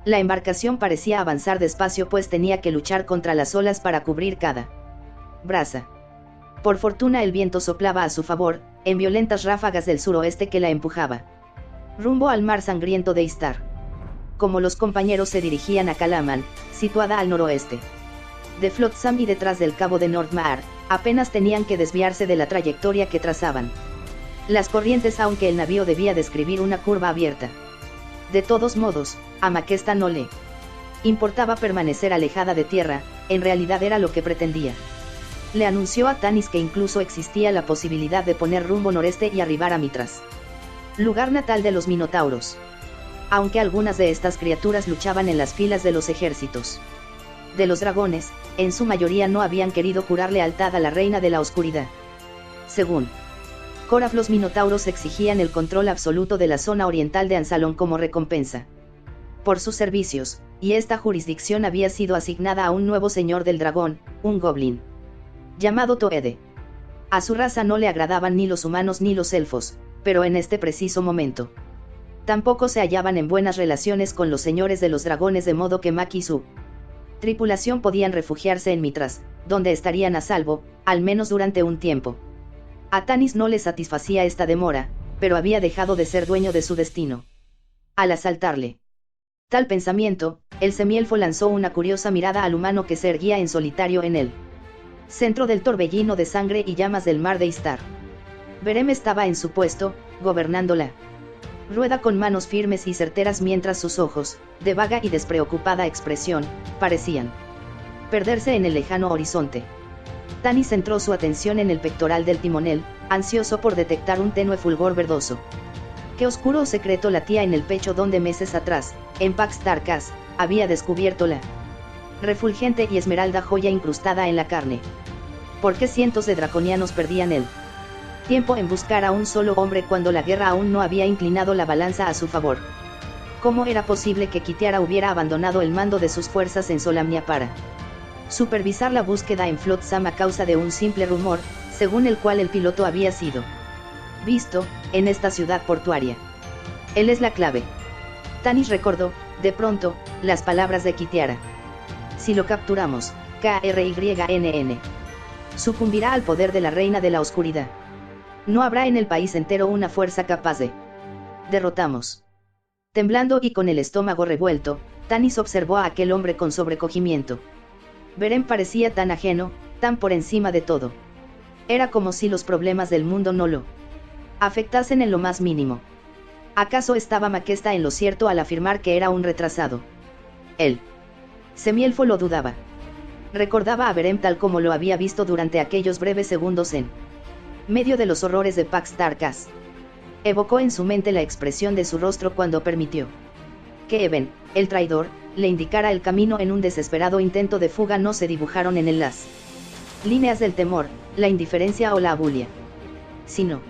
La embarcación parecía avanzar despacio pues tenía que luchar contra las olas para cubrir cada braza. Por fortuna el viento soplaba a su favor, en violentas ráfagas del suroeste que la empujaba rumbo al mar sangriento de Istar. Como los compañeros se dirigían a Calaman, situada al noroeste de Flotsam y detrás del cabo de Nordmar, apenas tenían que desviarse de la trayectoria que trazaban las corrientes, aunque el navío debía describir una curva abierta. De todos modos, a Maquesta no le importaba permanecer alejada de tierra, en realidad era lo que pretendía. Le anunció a Tanis que incluso existía la posibilidad de poner rumbo noreste y arribar a Mitras, lugar natal de los minotauros. Aunque algunas de estas criaturas luchaban en las filas de los ejércitos de los dragones, en su mayoría no habían querido jurar lealtad a la reina de la oscuridad. Según Coraf, los minotauros exigían el control absoluto de la zona oriental de Ansalón como recompensa por sus servicios, y esta jurisdicción había sido asignada a un nuevo señor del dragón, un goblin llamado Toede. A su raza no le agradaban ni los humanos ni los elfos, pero en este preciso momento tampoco se hallaban en buenas relaciones con los señores de los dragones, de modo que Mac y su tripulación podían refugiarse en Mitras, donde estarían a salvo, al menos durante un tiempo. A Tanis no le satisfacía esta demora, pero había dejado de ser dueño de su destino al asaltarle tal pensamiento. El semielfo lanzó una curiosa mirada al humano que se erguía en solitario en el centro del torbellino de sangre y llamas del mar de Istar. Berem estaba en su puesto, gobernando la rueda con manos firmes y certeras, mientras sus ojos, de vaga y despreocupada expresión, parecían perderse en el lejano horizonte. Tanis centró su atención en el pectoral del timonel, ansioso por detectar un tenue fulgor verdoso. Qué oscuro secreto latía en el pecho donde meses atrás, en Pax Tarkas, había descubierto la refulgente y esmeralda joya incrustada en la carne. ¿Por qué cientos de draconianos perdían el tiempo en buscar a un solo hombre cuando la guerra aún no había inclinado la balanza a su favor? ¿Cómo era posible que Kitiara hubiera abandonado el mando de sus fuerzas en Solamnia para supervisar la búsqueda en Flotsam a causa de un simple rumor, según el cual el piloto había sido visto en esta ciudad portuaria? Él es la clave. Tanis recordó, de pronto, las palabras de Kitiara. Si lo capturamos, KRYNN sucumbirá al poder de la reina de la oscuridad. No habrá en el país entero una fuerza capaz de derrotamos. Temblando y con el estómago revuelto, Tanis observó a aquel hombre con sobrecogimiento. Berem parecía tan ajeno, tan por encima de todo. Era como si los problemas del mundo no lo afectasen en lo más mínimo. ¿Acaso estaba Maquesta en lo cierto al afirmar que era un retrasado? Él. Semielfo lo dudaba. Recordaba a Berem tal como lo había visto durante aquellos breves segundos en medio de los horrores de Pax Tarkas. Evocó en su mente la expresión de su rostro cuando permitió que Eben, el traidor, le indicara el camino en un desesperado intento de fuga. No se dibujaron en él las líneas del temor, la indiferencia o la abulia, sino,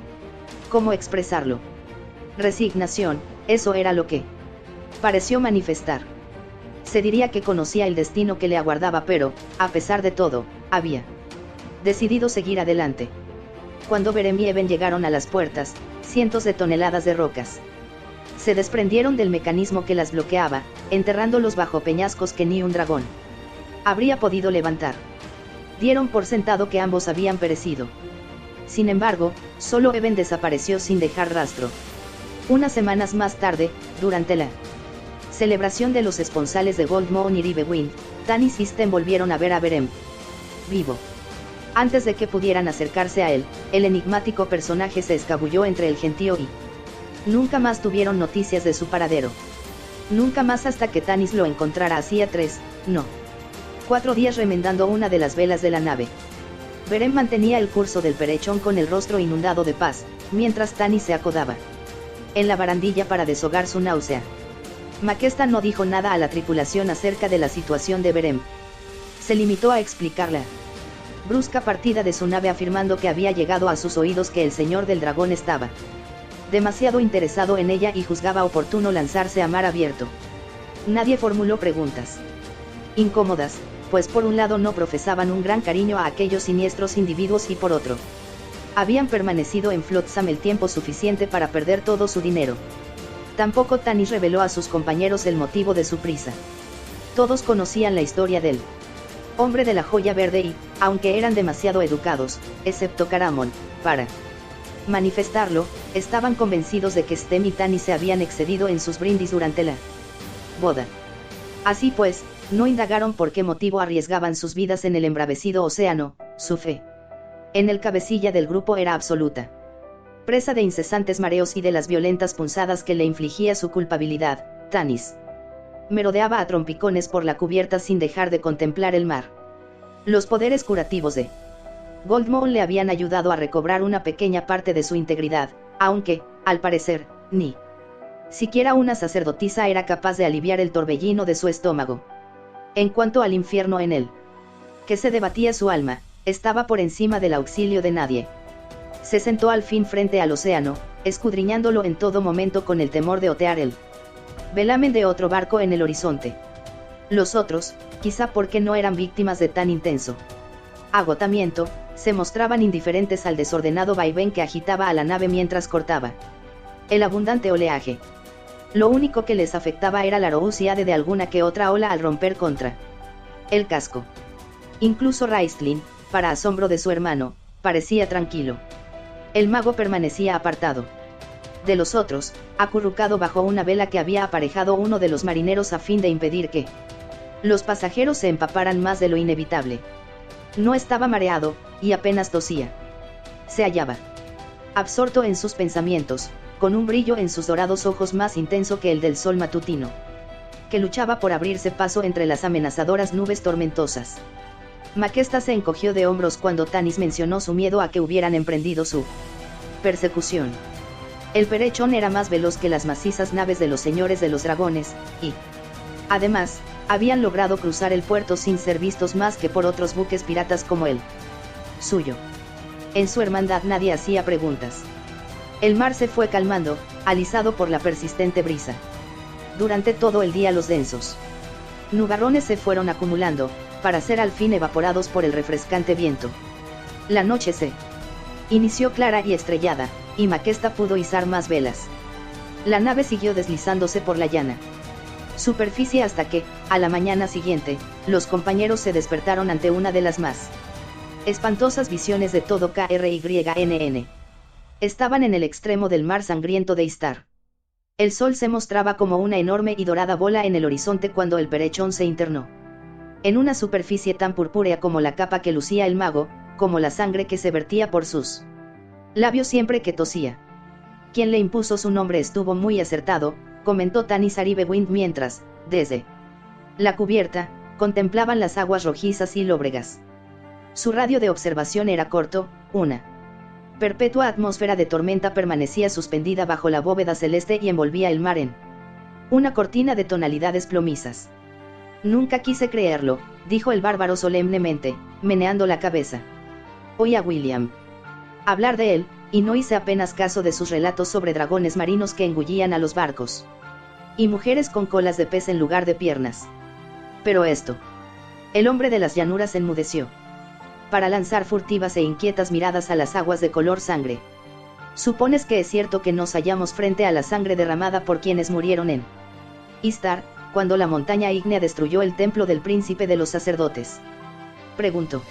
¿cómo expresarlo? Resignación, eso era lo que pareció manifestar. Se diría que conocía el destino que le aguardaba, pero, a pesar de todo, había decidido seguir adelante. Cuando Berem y Eben llegaron a las puertas, cientos de toneladas de rocas se desprendieron del mecanismo que las bloqueaba, enterrándolos bajo peñascos que ni un dragón habría podido levantar. Dieron por sentado que ambos habían perecido. Sin embargo, solo Eben desapareció sin dejar rastro. Unas semanas más tarde, durante la celebración de los esponsales de Goldmoon y Ribewind, Tanis y Sten volvieron a ver a Berem vivo. Antes de que pudieran acercarse a él, el enigmático personaje se escabulló entre el gentío y nunca más tuvieron noticias de su paradero. Nunca más, hasta que Tanis lo encontrara hacía 4 días remendando una de las velas de la nave. Berem mantenía el curso del Perechón con el rostro inundado de paz, mientras Tanis se acodaba en la barandilla para deshogar su náusea. Maquesta no dijo nada a la tripulación acerca de la situación de Berem. Se limitó a explicar la brusca partida de su nave, afirmando que había llegado a sus oídos que el señor del dragón estaba demasiado interesado en ella y juzgaba oportuno lanzarse a mar abierto. Nadie formuló preguntas incómodas, pues por un lado no profesaban un gran cariño a aquellos siniestros individuos y por otro, habían permanecido en Flotsam el tiempo suficiente para perder todo su dinero. Tampoco Tanis reveló a sus compañeros el motivo de su prisa. Todos conocían la historia del hombre de la joya verde y, aunque eran demasiado educados, excepto Caramon, para manifestarlo, estaban convencidos de que Stem y Tanis se habían excedido en sus brindis durante la boda. Así pues, no indagaron por qué motivo arriesgaban sus vidas en el embravecido océano. Su fe en el cabecilla del grupo era absoluta. Presa de incesantes mareos y de las violentas punzadas que le infligía su culpabilidad, Tanis merodeaba a trompicones por la cubierta sin dejar de contemplar el mar. Los poderes curativos de Goldmoon le habían ayudado a recobrar una pequeña parte de su integridad, aunque, al parecer, ni siquiera una sacerdotisa era capaz de aliviar el torbellino de su estómago. En cuanto al infierno en él que se debatía su alma, estaba por encima del auxilio de nadie. Se sentó al fin frente al océano, escudriñándolo en todo momento con el temor de otear el velamen de otro barco en el horizonte. Los otros, quizá porque no eran víctimas de tan intenso agotamiento, se mostraban indiferentes al desordenado vaivén que agitaba a la nave mientras cortaba el abundante oleaje. Lo único que les afectaba era la rousiade de alguna que otra ola al romper contra el casco. Incluso Raistlin, para asombro de su hermano, parecía tranquilo. El mago permanecía apartado de los otros, acurrucado bajo una vela que había aparejado uno de los marineros a fin de impedir que los pasajeros se empaparan más de lo inevitable. No estaba mareado, y apenas tosía. Se hallaba absorto en sus pensamientos, con un brillo en sus dorados ojos más intenso que el del sol matutino, que luchaba por abrirse paso entre las amenazadoras nubes tormentosas. Maquesta se encogió de hombros cuando Tanis mencionó su miedo a que hubieran emprendido su persecución. El Perechón era más veloz que las macizas naves de los señores de los dragones, y, además, habían logrado cruzar el puerto sin ser vistos más que por otros buques piratas como el suyo. En su hermandad nadie hacía preguntas. El mar se fue calmando, alisado por la persistente brisa. Durante todo el día los densos nubarrones se fueron acumulando, para ser al fin evaporados por el refrescante viento. La noche se inició clara y estrellada, y Maquesta pudo izar más velas. La nave siguió deslizándose por la llana superficie hasta que, a la mañana siguiente, los compañeros se despertaron ante una de las más espantosas visiones de todo KRYNN. Estaban en el extremo del mar sangriento de Istar. El sol se mostraba como una enorme y dorada bola en el horizonte cuando el Perechón se internó en una superficie tan purpúrea como la capa que lucía el mago, como la sangre que se vertía por sus labios siempre que tosía. Quien le impuso su nombre estuvo muy acertado, comentó Tanis Aribewind mientras, desde la cubierta, contemplaban las aguas rojizas y lóbregas. Su radio de observación era corto, una perpetua atmósfera de tormenta permanecía suspendida bajo la bóveda celeste y envolvía el mar en una cortina de tonalidades plomizas. Nunca quise creerlo, dijo el bárbaro solemnemente, meneando la cabeza. Oí a William hablar de él, y no hice apenas caso de sus relatos sobre dragones marinos que engullían a los barcos. Y mujeres con colas de pez en lugar de piernas. Pero esto. El hombre de las llanuras enmudeció para lanzar furtivas e inquietas miradas a las aguas de color sangre. ¿Supones que es cierto que nos hallamos frente a la sangre derramada por quienes murieron en Istar, cuando la montaña ígnea destruyó el templo del príncipe de los sacerdotes? Preguntó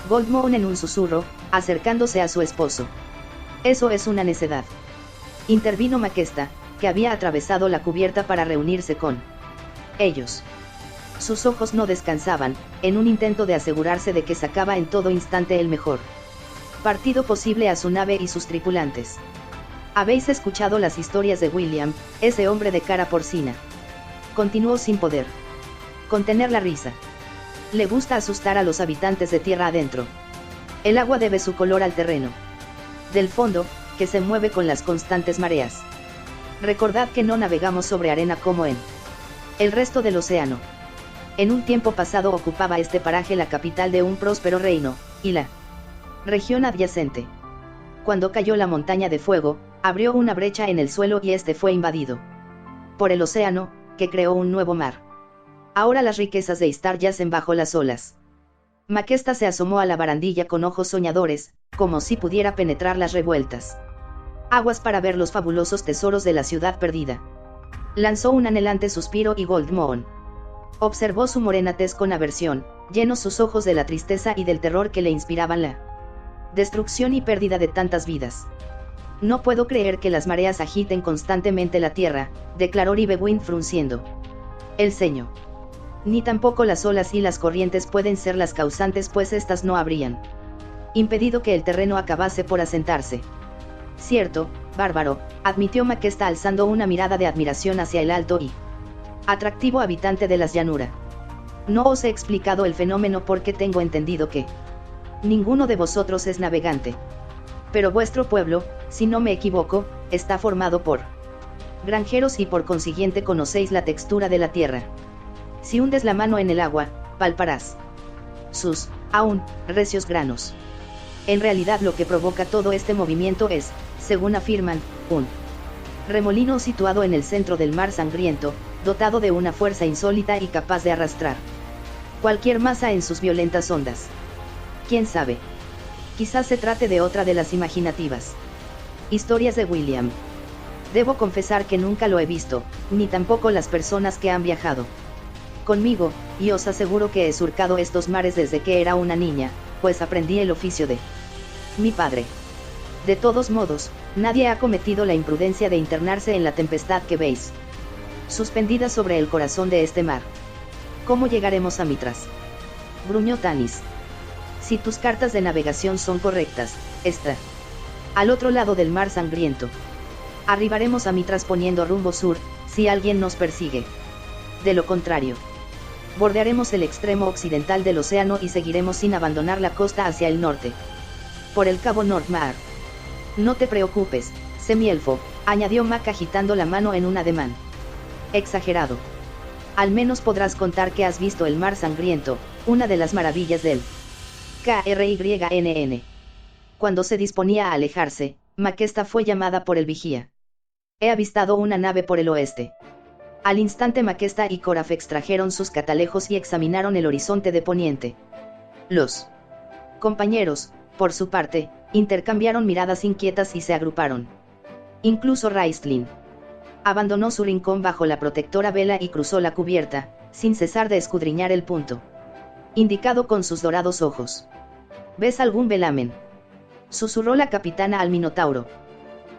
Goldmoon en un susurro, acercándose a su esposo. Eso es una necedad. Intervino Maquesta, que había atravesado la cubierta para reunirse con ellos. Sus ojos no descansaban, en un intento de asegurarse de que sacaba en todo instante el mejor partido posible a su nave y sus tripulantes. Habéis escuchado las historias de William, ese hombre de cara porcina. Continuó sin poder contener la risa. Le gusta asustar a los habitantes de tierra adentro. El agua debe su color al terreno del fondo, que se mueve con las constantes mareas. Recordad que no navegamos sobre arena como en el resto del océano. En un tiempo pasado ocupaba este paraje la capital de un próspero reino, y la región adyacente. Cuando cayó la montaña de fuego, abrió una brecha en el suelo y este fue invadido por el océano, que creó un nuevo mar. Ahora las riquezas de Istar yacen bajo las olas. Maquesta se asomó a la barandilla con ojos soñadores, como si pudiera penetrar las revueltas aguas para ver los fabulosos tesoros de la ciudad perdida. Lanzó un anhelante suspiro y Goldmoon observó su morena tez con aversión, llenos sus ojos de la tristeza y del terror que le inspiraban la destrucción y pérdida de tantas vidas. No puedo creer que las mareas agiten constantemente la tierra, declaró Ribewind frunciendo el ceño. Ni tampoco las olas y las corrientes pueden ser las causantes, pues éstas no habrían impedido que el terreno acabase por asentarse. Cierto, bárbaro, admitió Maquesta alzando una mirada de admiración hacia el alto y atractivo habitante de las llanuras. No os he explicado el fenómeno porque tengo entendido que ninguno de vosotros es navegante. Pero vuestro pueblo, si no me equivoco, está formado por granjeros y por consiguiente conocéis la textura de la tierra. Si hundes la mano en el agua, palparás sus, aún, recios granos. En realidad lo que provoca todo este movimiento es, según afirman, un remolino situado en el centro del mar sangriento, dotado de una fuerza insólita y capaz de arrastrar cualquier masa en sus violentas ondas. ¿Quién sabe? Quizás se trate de otra de las imaginativas historias de William. Debo confesar que nunca lo he visto, ni tampoco las personas que han viajado conmigo, y os aseguro que he surcado estos mares desde que era una niña, pues aprendí el oficio de mi padre. De todos modos, nadie ha cometido la imprudencia de internarse en la tempestad que veis suspendida sobre el corazón de este mar. ¿Cómo llegaremos a Mitras?, gruñó Tanis. Si tus cartas de navegación son correctas, está al otro lado del mar sangriento. Arribaremos a Mitras poniendo rumbo sur, si alguien nos persigue. De lo contrario, bordearemos el extremo occidental del océano y seguiremos sin abandonar la costa hacia el norte, por el cabo Nordmar. No te preocupes, semielfo, añadió Mac agitando la mano en un ademán exagerado. Al menos podrás contar que has visto el mar sangriento, una de las maravillas del Krynn. Cuando se disponía a alejarse, Maquesta fue llamada por el vigía. He avistado una nave por el oeste. Al instante Maquesta y Coraf extrajeron sus catalejos y examinaron el horizonte de poniente. Los compañeros, por su parte, intercambiaron miradas inquietas y se agruparon. Incluso Raistlin abandonó su rincón bajo la protectora vela y cruzó la cubierta, sin cesar de escudriñar el punto indicado con sus dorados ojos. ¿Ves algún velamen?, susurró la capitana al Minotauro.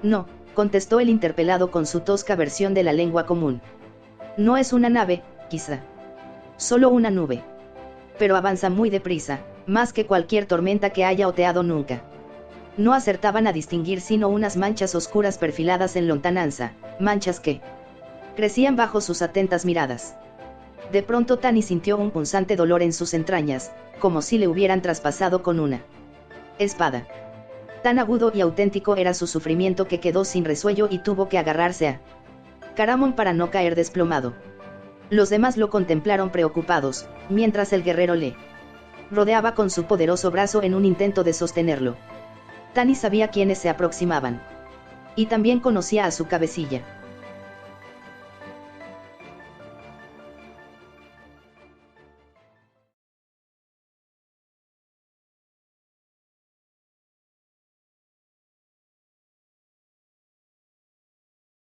No, contestó el interpelado con su tosca versión de la lengua común. No es una nave, quizá. Solo una nube. Pero avanza muy deprisa, más que cualquier tormenta que haya oteado nunca. No acertaban a distinguir sino unas manchas oscuras perfiladas en lontananza, manchas que crecían bajo sus atentas miradas. De pronto Tani sintió un punzante dolor en sus entrañas, como si le hubieran traspasado con una espada. Tan agudo y auténtico era su sufrimiento que quedó sin resuello y tuvo que agarrarse a Caramon para no caer desplomado. Los demás lo contemplaron preocupados, mientras el guerrero le rodeaba con su poderoso brazo en un intento de sostenerlo. Tani sabía quiénes se aproximaban. Y también conocía a su cabecilla.